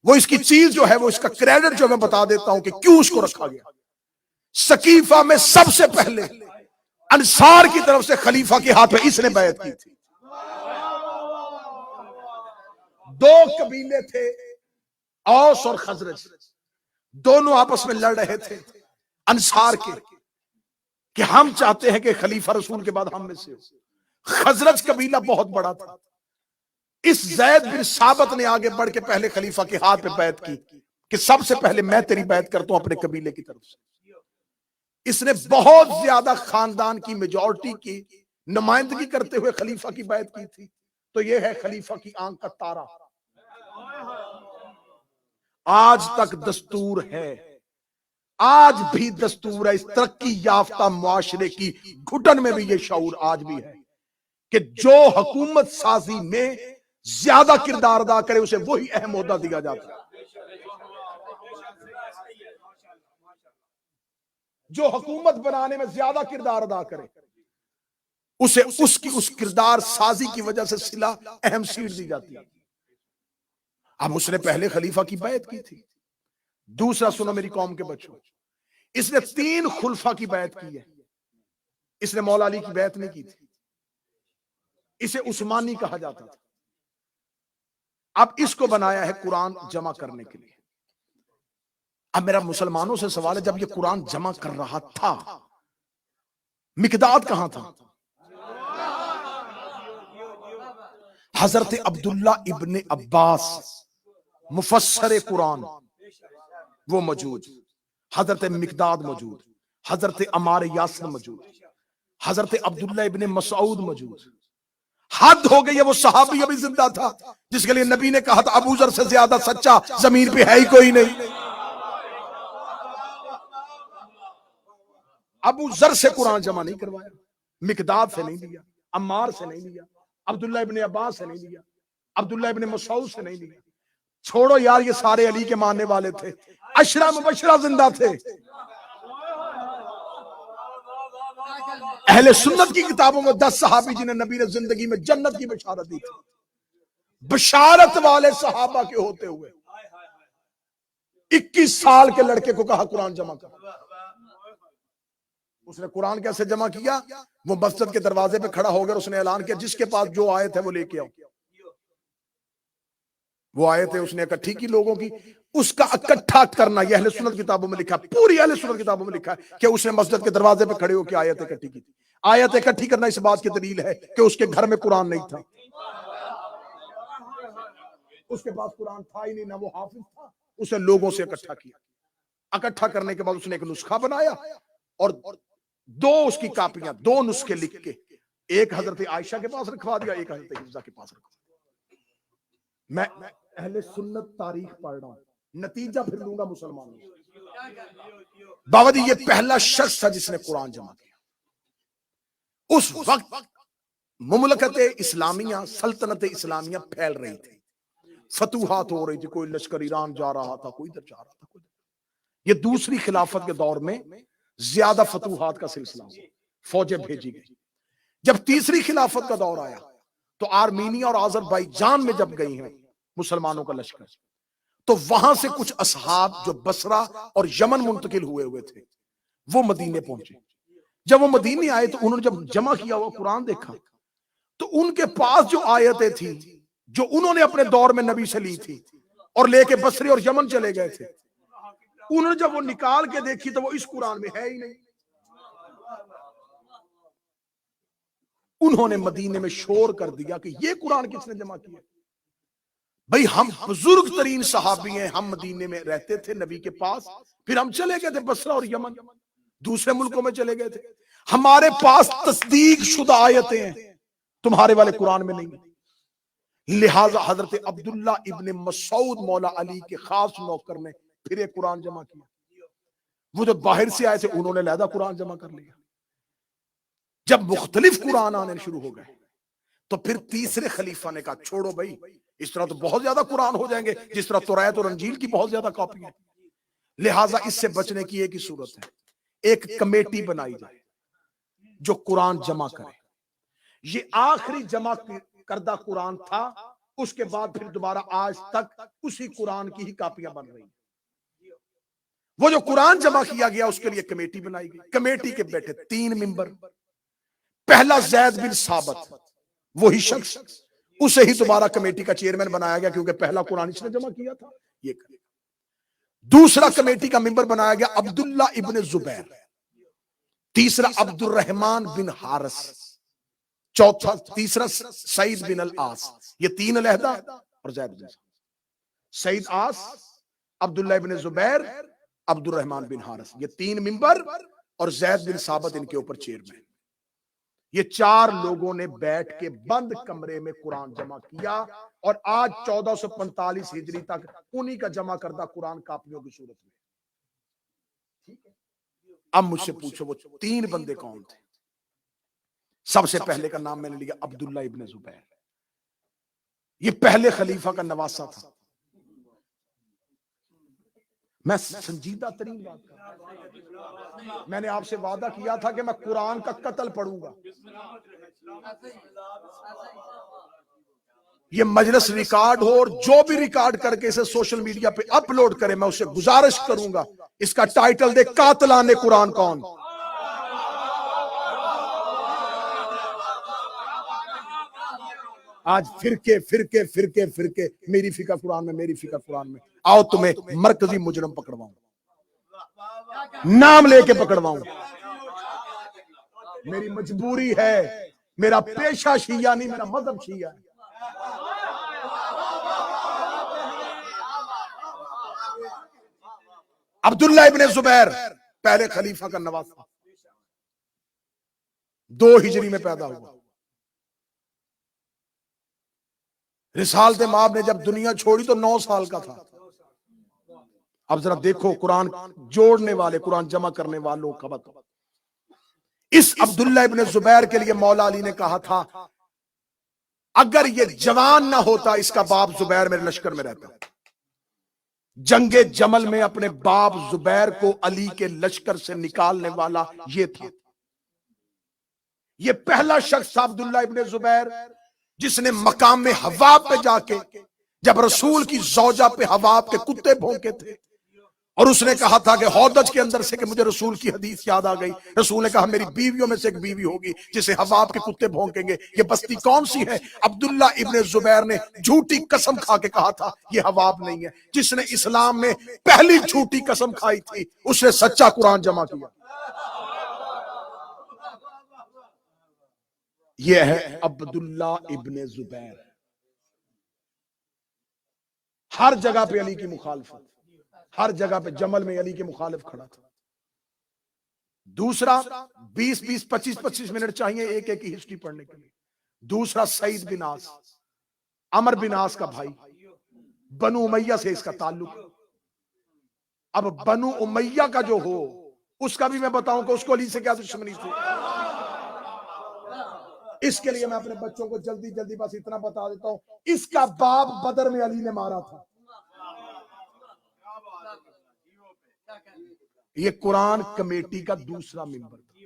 وہ اس کی چیز جو ہے، وہ اس کا کریڈٹ جو میں بتا دیتا ہوں کہ کیوں اس کو رکھا گیا۔ سقیفہ میں سب سے پہلے انصار کی طرف سے خلیفہ کے ہاتھ میں اس نے بیعت کی تھی۔ دو قبیلے تھے، اوس اور خزرج، دونوں آپس میں لڑ رہے تھے انصار کے کہ ہم چاہتے ہیں کہ خلیفہ رسول کے بعد ہم میں سے ہو۔ خزرج قبیلہ بہت بڑا تھا، اس زید بن ثابت نے آگے بڑھ کے پہلے خلیفہ کے ہاتھ پہ بیعت کی کہ سب سے پہلے میں تیری بیعت کرتا ہوں اپنے قبیلے کی طرف سے۔ اس نے بہت زیادہ خاندان کی میجورٹی کی نمائندگی کرتے ہوئے خلیفہ کی بیعت کی تھی، تو یہ ہے خلیفہ کی آنکھ کا تارا۔ آج تک دستور ہے، آج بھی دستور ہے، اس ترقی یافتہ معاشرے کی گھٹن میں بھی یہ شعور آج بھی ہے کہ جو حکومت سازی میں زیادہ کردار ادا کرے اسے وہی اہم عہدہ دیا جاتا ہے۔ جو حکومت بنانے میں زیادہ کردار ادا کرے اسے اس کردار سازی کی وجہ سے صلہ اہم سیٹ دی جاتی ہے۔ اب اس نے پہلے خلیفہ کی بیعت کی تھی. دوسرا سنو میری قوم کے بچوں، اس نے 3 خلفاء کی بیعت کی ہے. اس نے مولا علی کی بیعت نہیں کی تھی، اسے عثمانی کہا جاتا تھا. اب اس کو بنایا ہے قرآن جمع کرنے کے لیے. اب میرا مسلمانوں سے سوال ہے، جب یہ قرآن جمع کر رہا تھا مقداد کہاں تھا؟ حضرت عبداللہ ابن عباس مفسر قرآن وہ موجود، حضرت مقداد موجود، حضرت عمار یاسر موجود، حضرت عبداللہ ابن مسعود موجود. حد ہو گئی ہے، وہ صحابی ابھی زندہ تھا جس کے لیے نبی نے کہا تھا ابو ذر سے زیادہ سچا زمین پہ ہے ہی کوئی نہیں. ابو ذر سے قرآن جمع نہیں کروایا، مقداد سے نہیں لیا، عمار سے نہیں لیا، عبداللہ ابن عباس سے نہیں لیا، عبداللہ ابن مسعود سے نہیں لیا. چھوڑو یار، یہ سارے علی کے ماننے والے تھے، عشرہ مبشرہ زندہ تھے. اہل سنت کی کتابوں میں 10 صحابی جنہیں نبی نے زندگی میں جنت کی بشارت دی تھی، بشارت والے صحابہ کے ہوتے ہوئے 21 سال کے لڑکے کو کہا قرآن جمع کر. اس نے قرآن کیسے جمع کیا؟ وہ مسجد کے دروازے پہ کھڑا ہو گیا، اس نے اعلان کیا جس کے پاس جو آیت ہے وہ لے کے آؤ. وہ آیت ہے اس نے اکٹھی کی لوگوں کی. اس کا اکٹھا کرنا یہ اہل سنت کتابوں میں لکھا ہے، پوری اہل سنت کتابوں میں لکھا ہے کہ اس نے مسجد کے دروازے پہ کھڑے ہو کے آیت اکٹھی کی تھی. آیت اکٹھی کرنا اس بات کی دلیل ہے کہ اس کے گھر میں قرآن نہیں تھا، اس کے پاس قرآن تھا ہی نہیں، نہ وہ حافظ تھا. اسے لوگوں سے اکٹھا کیا. اکٹھا کرنے کے بعد اس نے ایک نسخہ بنایا اور 2 اس کی کاپیاں، 2 نسخے لکھ کے ایک حضرت عائشہ کے پاس رکھوا دیا، ایک حضرت حفصہ کے پاس رکھوا دیا. میں اہل سنت تاریخ پڑھ رہا ہوں، نتیجہ پھر لوں گا مسلمانوں سے. بابا جی یہ پہلا شخص تھا جس نے قرآن جمع کیا. اس وقت مملکت اسلامیہ، سلطنت اسلامیہ پھیل رہی تھی، فتوحات ہو رہی تھی، کوئی لشکر ایران جا رہا تھا، کوئی ادھر جا رہا تھا، کوئی ادھر. یہ دوسری خلافت کے دور میں زیادہ فتوحات کا سلسلہ ہوا، فوجیں بھیجی گئی. جب تیسری خلافت کا دور آیا تو آرمینیا اور آذربائیجان میں جب گئی ہیں مسلمانوں کا لشکر، تو وہاں سے کچھ اصحاب جو بصرہ اور یمن منتقل ہوئے تھے وہ مدینے پہنچے. جب وہ مدینے آئے تو انہوں نے جب جمع کیا ہوا قرآن دیکھا تو ان کے پاس جو آیتیں تھیں جو انہوں نے اپنے دور میں نبی سے لی تھی اور لے کے بصرے اور یمن چلے گئے تھے، انہوں نے جب وہ نکال کے دیکھی تو وہ اس قرآن میں ہے ہی نہیں. انہوں نے مدینے میں شور کر دیا کہ یہ قرآن کس نے جمع کیا؟ بھئی ہم بزرگ ترین صحابی ہیں، ہم مدینے میں رہتے تھے نبی کے پاس، پھر ہم چلے گئے تھے بصرہ اور یمن، دوسرے ملکوں میں چلے گئے تھے، ہمارے پاس تصدیق شدہ آیتیں ہیں، تمہارے والے قرآن میں نہیں. لہٰذا حضرت عبداللہ ابن مسعود مولا علی کے خاص نوکر نے پھر ایک قرآن جمع کیا. وہ جو باہر سے آئے تھے انہوں نے لہذا قرآن جمع کر لیا. جب مختلف قرآن آنے شروع ہو گئے تو پھر تیسرے خلیفہ نے کہا چھوڑو بھائی، اس طرح تو بہت زیادہ قرآن ہو جائیں گے، جس طرح توریت اور انجیل کی بہت زیادہ کاپی ہیں. لہٰذا اس سے بچنے کی ایک ہی صورت ہے، ایک کمیٹی بنائی جائے جو قرآن جمع کرے. یہ آخری جمع کردہ قرآن تھا، اس کے بعد پھر دوبارہ آج تک اسی قرآن کی ہی کاپیاں بن رہی ہیں. وہ جو قرآن جمع کیا گیا اس کے لیے کمیٹی بنائی گئی. کمیٹی کے بیٹھے 3 ممبر. پہلا زید بن ثابت، وہی شخص، اسے ہی دوبارہ کمیٹی کا چیئرمین بنایا گیا کیونکہ پہلا قرآن اس نے جمع کیا تھا، یہ کرے. دوسرا کمیٹی کا ممبر بنایا گیا عبداللہ ابن زبیر. تیسرا عبد الرحمن بن حارث. چوتھا تیسرا سعید بن العاص. یہ 3 علیحدہ اور زید بن سعید عاص، عبداللہ ابن زبیر، عبد الرحمن بن حارث، یہ 3 ممبر اور زید بن ثابت ان کے اوپر چیئرمین. یہ 4 لوگوں نے بیٹھ کے بند کمرے میں قرآن جمع کیا اور آج 1445 ہجری تک انہی کا جمع کردہ قرآن کاپیوں کی صورت میں. اب مجھ سے پوچھو وہ 3 بندے کون تھے؟ سب سے پہلے کا نام میں نے لیا عبداللہ ابن زبیر. یہ پہلے خلیفہ کا نواسہ تھا. میں سنجیدہ ترین بات کر رہا ہوں، میں نے آپ سے وعدہ کیا تھا کہ میں قرآن کا قتل پڑھوں گا. یہ مجلس ریکارڈ ہو اور جو بھی ریکارڈ کر کے اسے سوشل میڈیا پہ اپلوڈ کرے، میں اسے گزارش کروں گا اس کا ٹائٹل دے قاتلان قرآن کون۔ آج فرقے فرقے فرقے فرقے، میری فقہ قرآن میں، میری فقہ قرآن میں، آؤ تمہیں مرکزی مجرم پکڑواؤں، نام لے کے پکڑواؤں۔ میری مجبوری ہے، میرا پیشہ شیعہ نہیں، میرا مذہب شیعہ ہے۔ عبداللہ ابن زبیر پہلے خلیفہ کا نواز تھا، 2 ہجری میں پیدا ہوا۔ رسالت مآب نے جب دنیا چھوڑی تو 9 سال کا تھا۔ اب ذرا دیکھو قرآن جوڑنے والے، قرآن جمع کرنے والوں کا بتاؤ۔ اس عبداللہ ابن زبیر کے لیے مولا علی نے کہا تھا اگر یہ جوان نہ ہوتا اس کا باپ زبیر میرے لشکر میں رہتا۔ جنگ جمل میں اپنے باپ زبیر کو علی کے لشکر سے نکالنے والا یہ تھا۔ یہ پہلا شخص تھا عبداللہ ابن زبیر جس نے مقام حواب پہ جا کے، جب رسول کی زوجہ پہ حواب کے کتے بھونکے تھے اور اس نے کہا تھا کہ ہودج کے اندر سے، کہ مجھے رسول کی حدیث یاد آ گئی، رسول نے کہا میری بیویوں میں سے ایک بیوی ہوگی جسے حواب کے کتے بھونکیں گے، یہ بستی کون سی ہے؟ عبداللہ ابن زبیر نے جھوٹی قسم کھا کے کہا تھا یہ حواب نہیں ہے۔ جس نے اسلام میں پہلی جھوٹی قسم کھائی تھی اس نے سچا قرآن جمع کیا۔ یہ ہے عبداللہ ابن زبیر۔ ہر جگہ پہ علی کی مخالفت، ہر جگہ پہ جمل میں علی کے مخالف کھڑا تھا۔ دوسرا 20 25 منٹ چاہیے ایک ایک کی ہسٹری پڑھنے کے لیے۔ دوسرا سعید بن عاص، عمر بن عاص کا بھائی، بنو امیہ سے اس کا تعلق۔ اب بنو امیہ کا جو ہو اس کا بھی میں بتاؤں کہ اس کو علی سے کیا دشمنی تھی۔ اس کے لیے میں اپنے بچوں کو جلدی جلدی بس اتنا بتا دیتا ہوں، اس کا باپ بدر میں علی نے مارا تھا۔ یہ قرآن کمیٹی کا دوسرا ممبر تھا۔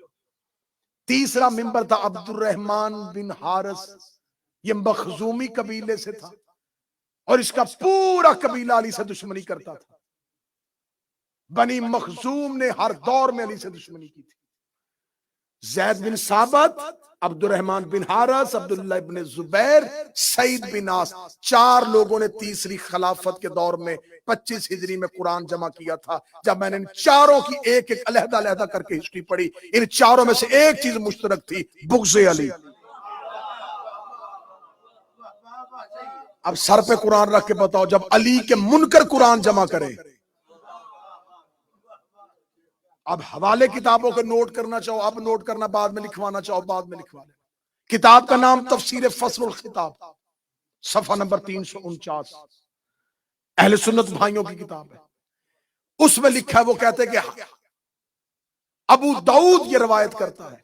تیسرا ممبر تھا عبد الرحمن بن حارث، یہ مخزومی قبیلے سے تھا اور اس کا پورا قبیلہ علی سے دشمنی کرتا تھا۔ بنی مخزوم نے ہر دور میں علی سے دشمنی کی تھی۔ زید بن ثابت، عبد الرحمن بن حارث، عبداللہ ابن زبیر، سعید بن عاص، 4 لوگوں نے تیسری خلافت کے دور میں 25 ہجری میں قرآن جمع کیا تھا۔ جب میں نے ان چاروں کی ایک ایک علیحدہ علیحدہ کر کے ہسٹری پڑھی، ان چاروں میں سے ایک چیز مشترک تھی، بغض علی۔ اب سر پہ قرآن رکھ کے بتاؤ، جب علی کے منکر قرآن جمع کرے، اب حوالے کتابوں کے نوٹ کرنا چاہو اب نوٹ کرنا، بعد میں لکھوانا چاہو بعد میں لکھوا لیں۔ کتاب کا نام تفسیر فصل الخطاب، صفحہ نمبر 349، اہل سنت بھائیوں کی کتاب ہے۔ اس میں لکھا ہے، وہ کہتے ہیں کہ ابو داؤد یہ روایت کرتا ہے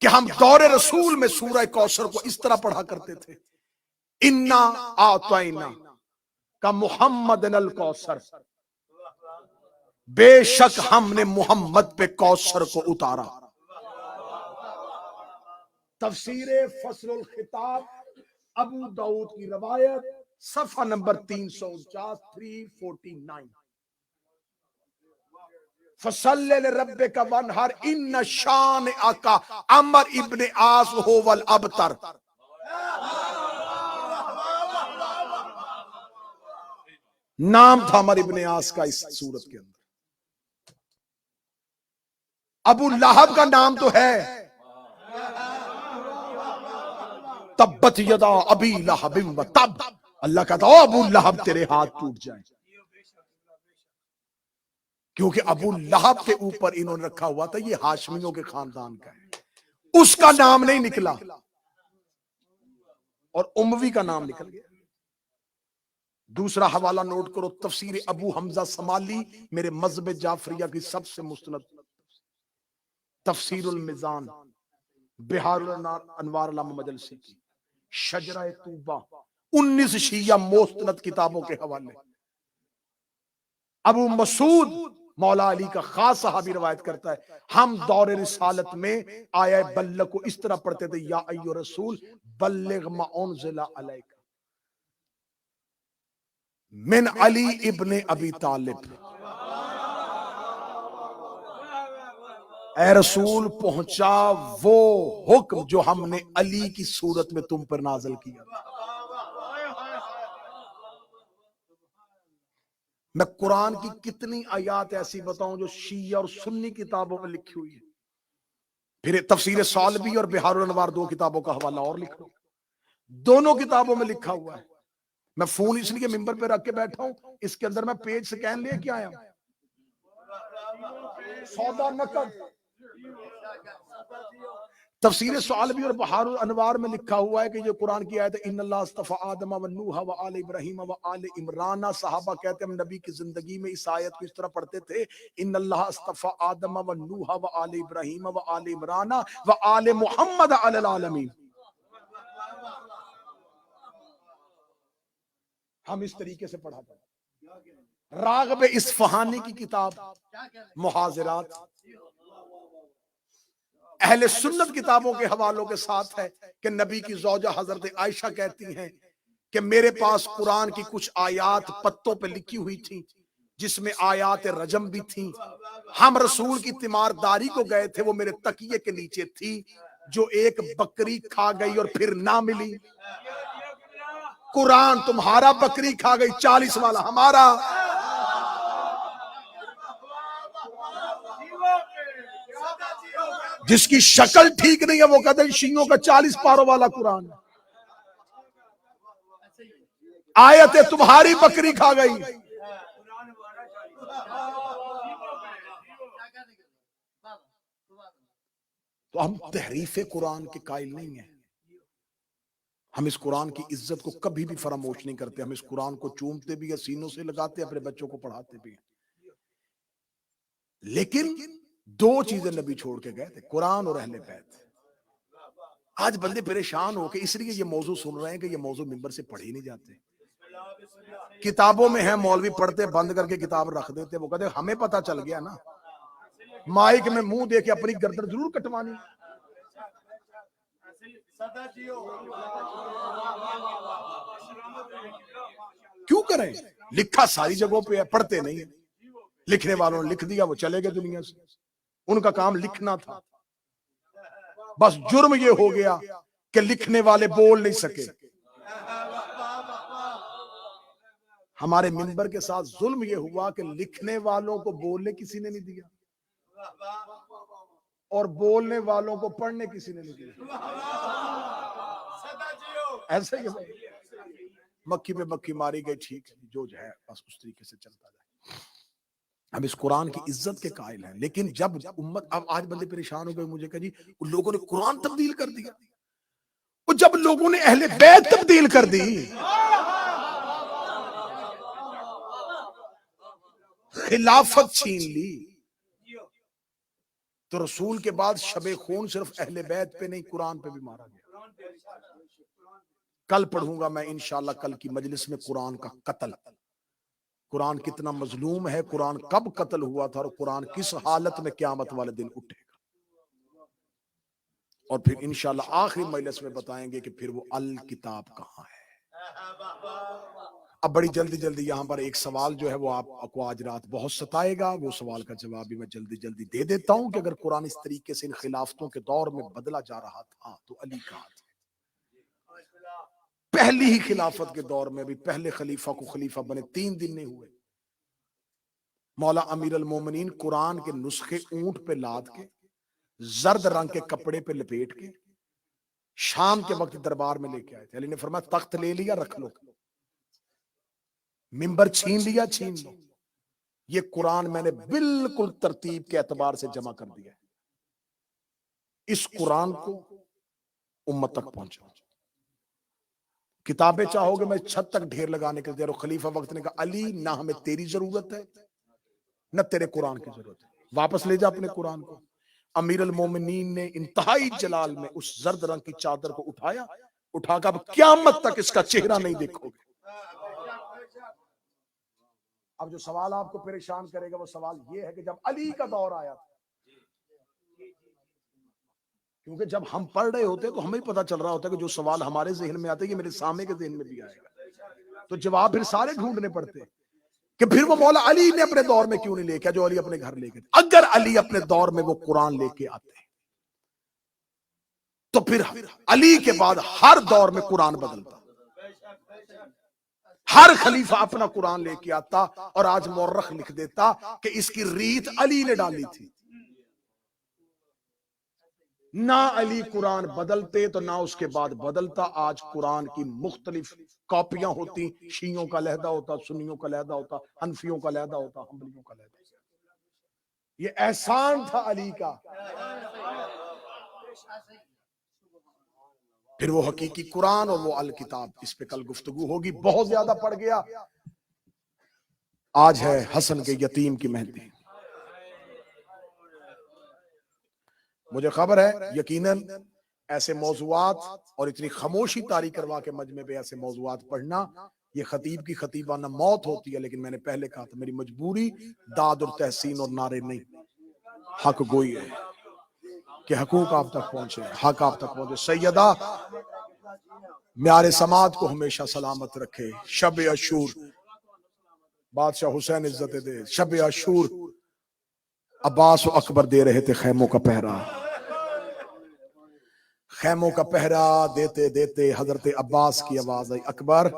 کہ ہم دور رسول میں سورہ کوثر کو اس طرح پڑھا کرتے تھے، انا اعطینا کا محمد الکوثر، بے شک ہم نے محمد پہ کوثر کو اتارا۔ تفسیر فصل الخطاب ابو داؤد کی روایت، صفحہ نمبر 349 349۔ فصلی لربک وانحر ان شانئک عمر ابن عاص هو الابتر۔ نام تھا عمر ابن عاص کا اس سورت کے اندر۔ ابو لہب کا نام تو ہے، تبت یدا ابی لہب و تب، اللہ کہتا ہے ابو لہب تیرے ہاتھ ٹوٹ جائیں، کیونکہ ابو لہب کے اوپر انہوں نے رکھا ہوا تھا یہ ہاشمیوں کے خاندان کا ہے، اس کا نام نہیں نکلا اور اموی کا نام نکل گیا۔ دوسرا حوالہ نوٹ کرو، تفسیر ابو حمزہ سمالی، میرے مذہب جعفریہ کی سب سے مستند تفسیر المیزان، بہار الانوار علامہ مجلسی کی، شجرہ طوبہ، 19 شیعہ مستند کتابوں کے حوالے۔ ابو مسعود مولا علی کا خاص صحابی روایت کرتا ہے، ہم دور رسالت میں آیہ بلغ کو اس طرح پڑھتے تھے، یا ایھا رسول بلغ ما انزل علیک، من علی ابن ابی طالب، اے رسول پہنچا وہ حکم جو ہم نے علی کی صورت میں تم پر نازل کیا۔ میں قرآن کی کتنی آیات ایسی بتاؤں جو شیعہ اور سنی کتابوں میں لکھی ہوئی ہے، پھر تفسیر سالبی اور بہار الانوار دو کتابوں کا حوالہ اور لکھ لو، دونوں کتابوں میں لکھا ہوا ہے۔ میں فون اس لیے ممبر پہ رکھ کے بیٹھا ہوں، اس کے اندر میں پیج سکین لے کے آیا ہوں، سودا نقد۔ تفسیر سالبی اور بہار الانوار میں لکھا ہوا ہے کہ یہ قرآن کی آیت ہے، ان اللہ اصطفى آدم و نوح و آل ابراہیم و آل عمران۔ صحابہ کہتے ہیں ہم نبی کی زندگی میں اس آیت کو اس طرح پڑھتے تھے، ان اللہ اصطفى آدم و نوح و آل ابراہیم و آل عمران و آل محمد علی العالمین۔ ہم اس طریقے سے پڑھا کرتے۔ راغب اصفہانی کی کتاب محاضرات اہل سنت کتابوں کے حوالوں کے ساتھ ہے کہ نبی کی زوجہ حضرت عائشہ کہتی ہیں کہ میرے پاس قرآن کی کچھ آیات پتوں پہ لکھی ہوئی تھیں جس میں آیات رجم بھی تھیں، ہم رسول کی تیمارداری کو گئے تھے، وہ میرے تکیے کے نیچے تھی، جو ایک بکری کھا گئی اور پھر نہ ملی۔ قرآن تمہارا بکری کھا گئی، 40 والا ہمارا۔ جس کی شکل ٹھیک نہیں ہے وہ کہتے ہیں شیعوں کا 40 پاروں والا قرآن، آیت تمہاری بکری کھا گئی۔ تو ہم تحریف قرآن کے قائل نہیں ہیں، ہم اس قرآن کی عزت کو کبھی بھی فراموش نہیں کرتے، ہم اس قرآن کو چومتے بھی ہیں، سینوں سے لگاتے ہیں، اپنے بچوں کو پڑھاتے بھی ہیں۔ لیکن دو چیزیں نبی چھوڑ کے گئے تھے، قرآن اور اہل بیت۔ آج بندے پریشان ہو کے اس لیے یہ موضوع سن رہے ہیں کہ یہ موضوع ممبر سے پڑھ ہی نہیں جاتے، کتابوں میں ہیں، مولوی پڑھتے بند کر کے کتاب رکھ دیتے، وہ کہتے ہمیں پتہ چل گیا نا، مائک میں منہ دے کے اپنی گردن ضرور کٹوانی۔ کیوں کریں؟ لکھا ساری جگہوں پہ ہے، پڑھتے نہیں ہیں، لکھنے والوں نے لکھ دیا، وہ چلے گئے دنیا سے، ان کا کام لکھنا تھا، بس جرم یہ ہو گیا کہ لکھنے والے بول نہیں سکے۔ ہمارے منبر کے ساتھ ظلم یہ ہوا کہ لکھنے والوں کو بولنے کسی نے نہیں دیا اور بولنے والوں کو پڑھنے کسی نے نہیں دیا۔ ایسے ہی مکھی پہ مکھی ماری گئی، ٹھیک ہے جو ہے بس اس طریقے سے چلتا جائے۔ ہم اس قرآن کی عزت کے قائل ہیں، لیکن جب امت، اب آج بندے پریشان ہو گئے، مجھے کہا جی ان لوگوں نے قرآن تبدیل کر دیا، اور جب لوگوں نے اہل بیت تبدیل کر دی، خلافت چھین لی، تو رسول کے بعد شب خون صرف اہل بیت پہ نہیں قرآن پہ بھی مارا گیا۔ کل پڑھوں گا میں انشاءاللہ کل کی مجلس میں قرآن کا قتل، قرآن کتنا مظلوم ہے، قرآن کب قتل ہوا تھا، اور قرآن کس حالت میں قیامت والے دن اٹھے گا، اور پھر انشاءاللہ آخری مجلس میں بتائیں گے کہ پھر وہ الکتاب کہاں ہے۔ اب بڑی جلدی جلدی یہاں پر ایک سوال جو ہے وہ آپ کو آج رات بہت ستائے گا، وہ سوال کا جواب بھی میں جلدی جلدی دے دیتا ہوں کہ اگر قرآن اس طریقے سے ان خلافتوں کے دور میں بدلا جا رہا تھا تو علی کہاں تھے؟ پہلی ہی خلافت کے دور میں بھی پہلے خلیفہ کو خلیفہ بنے 3 دن نہیں ہوئے، مولا امیر المومنین قرآن کے نسخے اونٹ پہ لاد کے زرد رنگ کے کپڑے پہ لپیٹ کے شام کے وقت دربار میں لے کے آئے تھے۔ علی نے فرمایا تخت لے لیا، رکھ لو، منبر چھین لیا، چھین لو، یہ قرآن میں نے بالکل ترتیب کے اعتبار سے جمع کر دیا ہے، اس قرآن کو امت تک پہنچاؤ۔ کتابیں چاہو گے میں چھت تک ڈھیر لگانے کے دے رہا ہوں۔ خلیفہ وقت نے کہا علی نہ ہمیں تیری ضرورت ہے نہ تیرے قرآن کی ضرورت ہے، واپس لے جا اپنے قرآن کو۔ امیر المومنین نے انتہائی جلال میں اس زرد رنگ کی چادر کو اٹھایا، اٹھا کر اب قیامت تک اس کا چہرہ نہیں دیکھو گے۔ اب جو سوال آپ کو پریشان کرے گا وہ سوال یہ ہے کہ جب علی کا دور آیا تھا، کیونکہ جب ہم پڑھ رہے ہوتے تو ہمیں پتہ چل رہا ہوتا ہے کہ جو سوال ہمارے ذہن میں آتا ہے یہ میرے سامنے کے ذہن میں بھی آئے گا۔ تو جواب پھر سارے ڈھونڈنے پڑتے کہ پھر وہ مولا علی نے اپنے دور میں کیوں نہیں لے کے جو علی اپنے گھر لے کے، اگر علی اپنے دور میں وہ قرآن لے کے آتے تو پھر علی کے بعد ہر دور میں قرآن بدلتا، ہر خلیفہ اپنا قرآن لے کے آتا اور آج مورخ لکھ دیتا کہ اس کی ریت علی نے ڈالی تھی. نہ علی قرآن بدلتے تو نہ اس کے بعد بدلتا. آج قرآن کی مختلف کاپیاں ہوتی، شیعوں کا علیحدہ ہوتا، سنیوں کا علیحدہ ہوتا، حنفیوں کا علیحدہ ہوتا، حنبلیوں کا علیحدہ ہوتا. یہ احسان تھا علی کا. پھر وہ حقیقی قرآن اور وہ الکتاب، اس پہ کل گفتگو ہوگی. بہت زیادہ پڑ گیا. آج ہے حسن کے یتیم کی مہندی. مجھے خبر ہے یقیناً ایسے موضوعات اور اتنی خاموشی طاری کروا کے مجمع پہ ایسے موضوعات پڑھنا یہ خطیب کی خطیبانہ موت ہوتی ہے. لیکن میں نے پہلے کہا تھا میری مجبوری داد اور تحسین اور نعرے نہیں، حق گوئی ہے کہ حقوق آپ تک پہنچے، حق آپ تک پہنچے. سیدہ معیار سماعت کو ہمیشہ سلامت رکھے. شب عاشور بادشاہ حسین عزت دے. شب عاشور عباس و اکبر دے رہے تھے خیموں کا پہرا. خیموں کا پہرا دیتے دیتے حضرت عباس کی آواز آئی، اکبر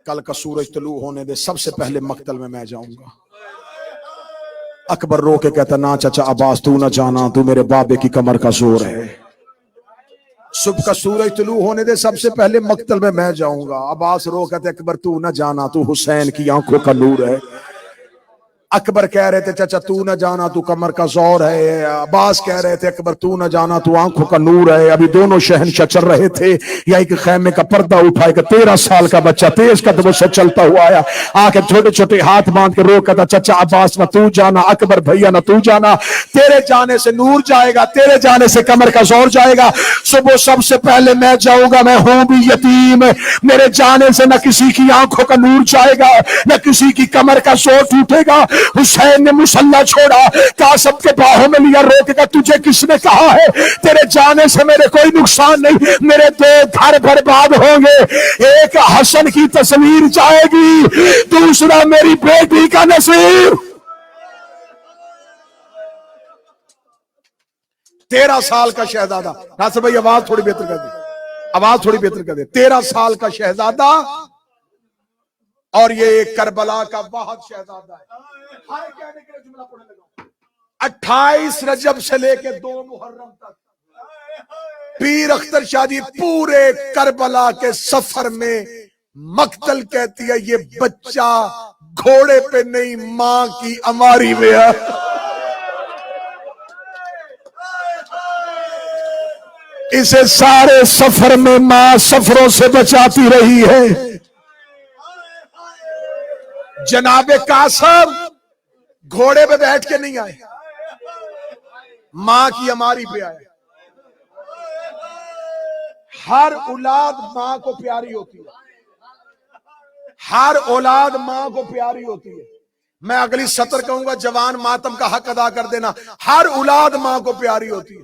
کل کا سورج طلوع ہونے دے، سب سے پہلے مقتل میں جاؤں گا. اکبر رو کے کہتا نا چچا عباس تو نہ جانا، تو میرے بابے کی کمر کا زور ہے. صبح کا سورج طلوع ہونے دے، سب سے پہلے مقتل میں جاؤں گا. عباس رو کہتے اکبر تو نہ جانا، تو حسین کی آنکھوں کا نور ہے. اکبر کہہ رہے تھے چچا تو نہ جانا، تو کمر کا زور ہے. عباس کہہ رہے تھے اکبر تو نہ جانا، تو آنکھوں کا نور ہے. ابھی دونوں شہنشاہ چل رہے تھے. یا ایک خیمے کا پردہ اٹھائے کہ 13 سال کا بچہ تیز قدموں سے چلتا ہوا آیا، آ کے چھوٹے چھوٹے ہاتھ باندھ کے رو کہتا چچا عباس نہ تو جانا، اکبر بھیا نہ تو جانا، تیرے جانے سے نور جائے گا، تیرے جانے سے کمر کا زور جائے گا. صبح سب سے پہلے میں جاؤں گا، میں ہوں بھی یتیم، میرے جانے سے نہ کسی کی آنکھوں کا نور جائے گا، نہ کسی کی کمر کا زور ٹوٹے گا. حسین نے مسلح چھوڑا، قاسم کے باہوں میں لیا، رو کے کہا تجھے کس نے کہا ہے تیرے جانے سے میرے کوئی نقصان نہیں، میرے 2 گھر برباد ہوں گے، ایک حسن کی تصویر جائے گی، دوسرا میری بیٹی کا نصیب. 13 سال کا شہزادہ، ناصر بھائی آواز تھوڑی بہتر کر دے، آواز تھوڑی بہتر کر دے. 13 سال کا شہزادہ اور یہ کربلا کا واحد شہزادہ ہے. 28 رجب سے لے کے 2 محرم تک پیر اختر شاہ جی پورے کربلا کے سفر میں مقتل کہتی ہے یہ بچہ گھوڑے پہ نہیں ماں کی اماری میں ہے. اسے سارے سفر میں ماں سفروں سے بچاتی رہی ہے. جناب قاسم گھوڑے پہ بیٹھ کے نہیں آئے، ماں کی اماری پہ آئے. ہر اولاد ماں کو پیاری ہوتی ہے، ہر اولاد ماں کو پیاری ہوتی ہے. میں اگلی سطر کہوں گا جوان ماتم کا حق ادا کر دینا. ہر اولاد ماں کو پیاری ہوتی ہے،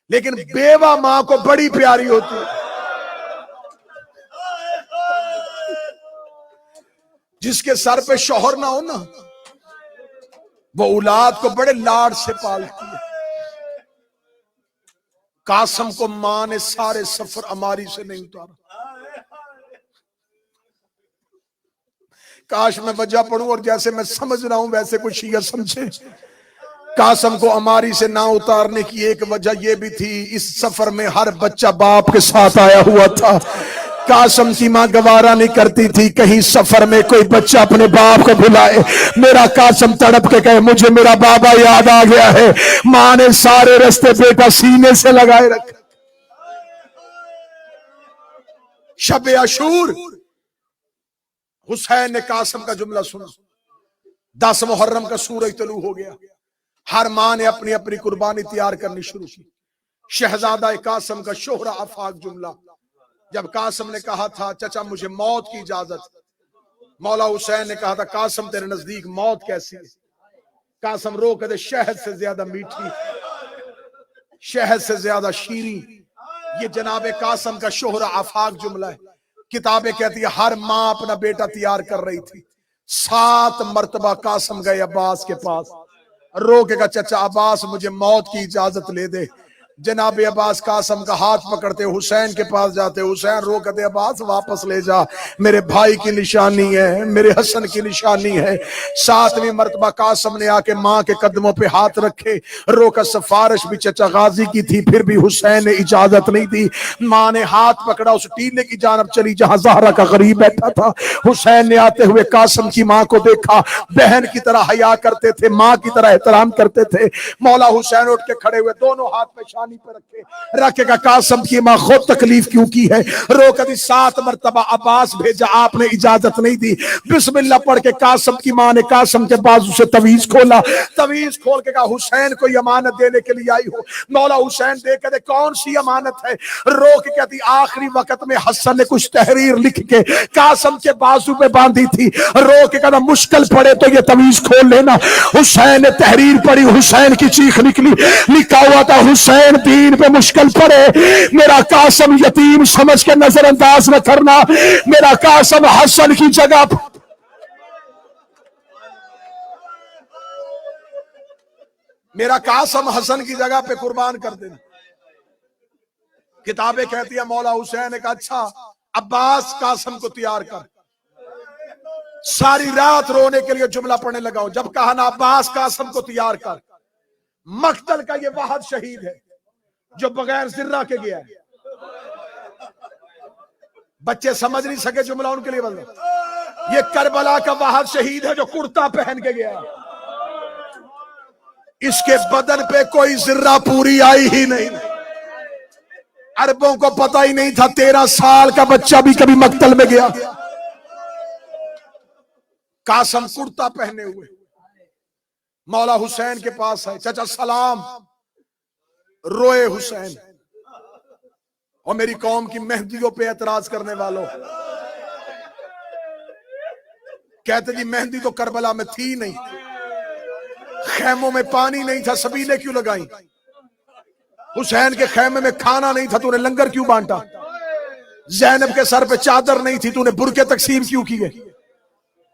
لیکن بیوہ ماں کو بڑی پیاری ہوتی ہے. جس کے سر پہ شوہر نہ ہو نا وہ اولاد کو بڑے لاڈ سے پالتی ہے. قاسم کو ماں نے سارے سفر اماری سے نہیں اتارا. کاش میں وجہ پڑھوں اور جیسے میں سمجھ رہا ہوں ویسے کوئی شیعہ سمجھے. قاسم کو اماری سے نہ اتارنے کی ایک وجہ یہ بھی تھی، اس سفر میں ہر بچہ باپ کے ساتھ آیا ہوا تھا. قاسم کی ماں گوارا نہیں کرتی تھی کہیں سفر میں کوئی بچہ اپنے باپ کو بھلائے. میرا قاسم تڑپ کے کہے مجھے میرا بابا یاد آ گیا ہے. ماں نے سارے رستے بیٹا سینے سے لگائے رکھا. شب عاشور حسین نے قاسم کا جملہ سنا. 10 محرم کا سورج طلوع ہو گیا. ہر ماں نے اپنی اپنی قربانی تیار کرنی شروع کی. شہزادہ قاسم کا شہرہ آفاق جملہ. جب قاسم نے کہا تھا چچا مجھے موت کی اجازت، مولا حسین نے کہا تھا قاسم تیرے نزدیک موت کیسی ہے؟ قاسم رو کہتے شہد سے زیادہ میٹھی، شہد سے زیادہ شیریں. یہ جناب قاسم کا شہرہ آفاق جملہ ہے. کتابیں کہتی ہے ہر ماں اپنا بیٹا تیار کر رہی تھی، 7 مرتبہ قاسم گئے عباس کے پاس، رو کے کہا چچا عباس مجھے موت کی اجازت لے دے۔ جناب عباس قاسم کا ہاتھ پکڑتے حسین کے پاس جاتے، حسین رو کہتے عباس واپس لے جا، میرے بھائی کی نشانی ہے، میرے حسن کی نشانی ہے۔ 7ویں مرتبہ قاسم نے آ کے ماں کے قدموں پہ ہاتھ رکھے، رو کا سفارش بھی چچا غازی کی تھی، پھر بھی حسین نے اجازت نہیں دی۔ ماں نے ہاتھ پکڑا، اس ٹیلے کی جانب چلی جہاں زہرا کا غریب بیٹھا تھا۔ حسین نے آتے ہوئے قاسم کی ماں کو دیکھا، بہن کی طرح حیا کرتے تھے، ماں کی طرح احترام کرتے تھے۔ مولا حسین اٹھ کے کھڑے ہوئے، دونوں ہاتھ پہ شانی پہ رکھے گا قاسم کی ماں خود تکلیف کیوں کی ہے؟ رو کبھی 7 مرتبہ عباس بھیجا، آپ نے اجازت نہیں دی۔ بسم اللہ پڑھ کے قاسم کی ماں نے قاسم کے بازو سے تویز کھولا، تویز کھول کے کہا حسین کو یہ امانت دینے کے لیے آئی ہو؟ مولا حسین دیکھ کے کون سی امانت ہے؟ رو کے کہتی آخری وقت میں حسن نے کچھ تحریر لکھ کے قاسم کے بازو پہ باندھی تھی، رو کے کہا مشکل پڑے تو یہ تویز کھول لینا۔ حسین نے تحریر پڑھی، حسین کی چیخ نکلی، لکھا ہوا تھا حسین دین پہ مشکل پڑے، میرا قاسم یتیم سمجھ کے نظر انداز نہ کرنا، میرا قاسم حسن کی جگہ میرا قاسم حسن کی جگہ پہ قربان کر دینا۔ کتابیں کہتی ہیں مولا حسین نے کہا اچھا عباس قاسم کو تیار کر، ساری رات رونے کے لیے جملہ پڑھنے لگا ہوں۔ جب کہا نا عباس قاسم کو تیار کر، مقتل کا یہ واحد شہید ہے جو بغیر ذرہ کے گیا ہے۔ بچے سمجھ نہیں سکے جملہ ان کے لیے بدلا، یہ کربلا کا واحد شہید ہے جو کرتا پہن کے گیا ہے، اس کے بدن پہ کوئی ذرہ پوری آئی ہی نہیں۔ عربوں کو پتہ ہی نہیں تھا 13 سال کا بچہ بھی کبھی مقتل میں گیا۔ قاسم کرتا پہنے ہوئے مولا حسین کے پاس ہے، چچا سلام۔ روئے حسین، اور میری قوم کی مہندیوں پہ اعتراض کرنے والوں، کہتے جی مہندی تو کربلا میں تھی نہیں، خیموں میں پانی نہیں تھا، سبیلے کیوں لگائیں؟ حسین کے خیمے میں کھانا نہیں تھا، تو نے لنگر کیوں بانٹا؟ زینب کے سر پہ چادر نہیں تھی، تو نے برقع تقسیم کیوں کیے؟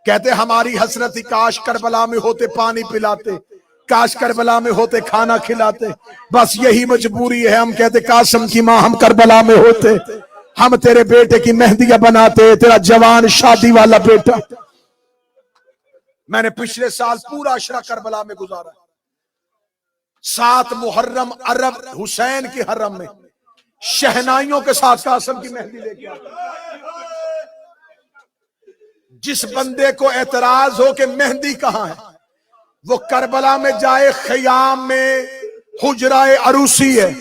کہتے ہماری حسرت ہی کاش کربلا میں ہوتے پانی پلاتے، کاش کربلا میں ہوتے کھانا کھلاتے، بس یہی مجبوری ہے۔ ہم کہتے قاسم کی ماں ہم کربلا میں ہوتے، ہم تیرے بیٹے کی مہندیاں بناتے، تیرا جوان شادی والا بیٹا۔ میں نے پچھلے سال پورا عشرہ کربلا میں گزارا، 7 محرم عرب حسین کی حرم میں شہنائیوں کے ساتھ قاسم کی مہندی لے کے آتا۔ جس بندے کو اعتراض ہو کہ مہندی کہاں ہے، وہ کربلا میں جائے، خیام میں حجرہ عروسی ہے۔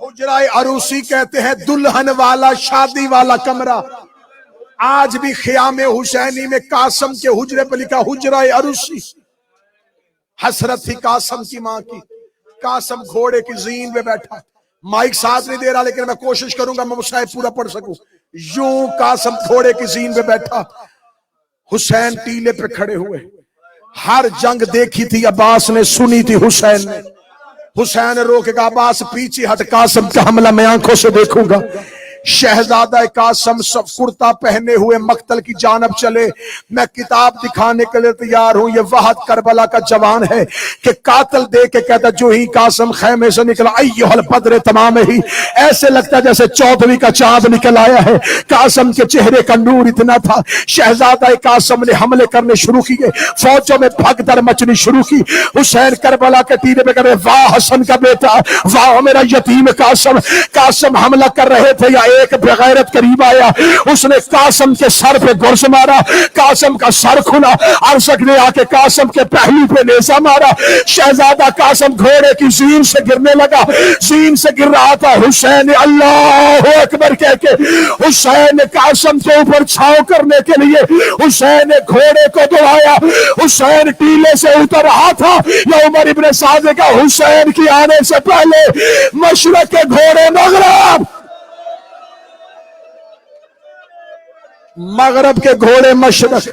حجرہ عروسی کہتے ہیں دلہن والا شادی والا کمرہ۔ آج بھی خیام حسینی میں قاسم کے حجرے پہ لکھا حجرہ عروسی۔ حسرت تھی قاسم کی ماں کی، قاسم گھوڑے کی زین پہ بیٹھا، مائک ساتھ نہیں دے رہا لیکن میں کوشش کروں گا میں مصحف پورا پڑھ سکوں۔ یوں قاسم گھوڑے کی زین پہ بیٹھا، حسین ٹیلے پہ کھڑے ہوئے۔ ہر جنگ دیکھی تھی عباس نے، سنی تھی حسین نے۔ حسین رو کے کہا عباس پیچھے ہٹ، قاسم کا حملہ میں آنکھوں سے دیکھوں گا۔ شہزادہ قاسم سب کرتا پہنے ہوئے مقتل کی جانب چلے۔ میں کتاب دکھانے کے لیے تیار ہوں، یہ وحد کربلا کا جوان ہے کہ قاتل دے کے کہتا جو ہی قاسم خیمے سے نکلا ایھا البدر تمام ہی، ایسے لگتا جیسے 14ویں کا چاند نکل آیا ہے۔ قاسم کے چہرے کا نور اتنا تھا، شہزادہ قاسم نے حملے کرنے شروع کیے، فوجوں میں بھگدڑ مچنی شروع کی۔ حسین کربلا کے ٹیلے پہ کہہ رہے واہ حسن کا بیٹا، واہ میرا یتیم قاسم۔ قاسم حملہ کر رہے تھے، یا ایک بغیرت قریب آیا، اس نے قاسم کے سر پہ گرز مارا، قاسم کا سر کھلا، عرشق نے آ کے قاسم کے پہلو پہ نیزہ مارا۔ شہزادہ قاسم گھوڑے کی زین سے گرنے لگا، زین سے گر رہا تھا۔ حسین نے اللہ اکبر کہہ کے حسین نے قاسم کے اوپر چھاؤں کرنے کے لیے حسین نے گھوڑے کو دوڑایا۔ حسین ٹیلے سے اتر رہا تھا، یا عمر ابن سعد کا حسین کی آنے سے پہلے مشرق کے گھوڑے مغرب کے گھوڑے مشرق۔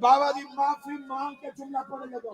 بابا جی معافی مانگ کے جملہ پڑھنے لگا۔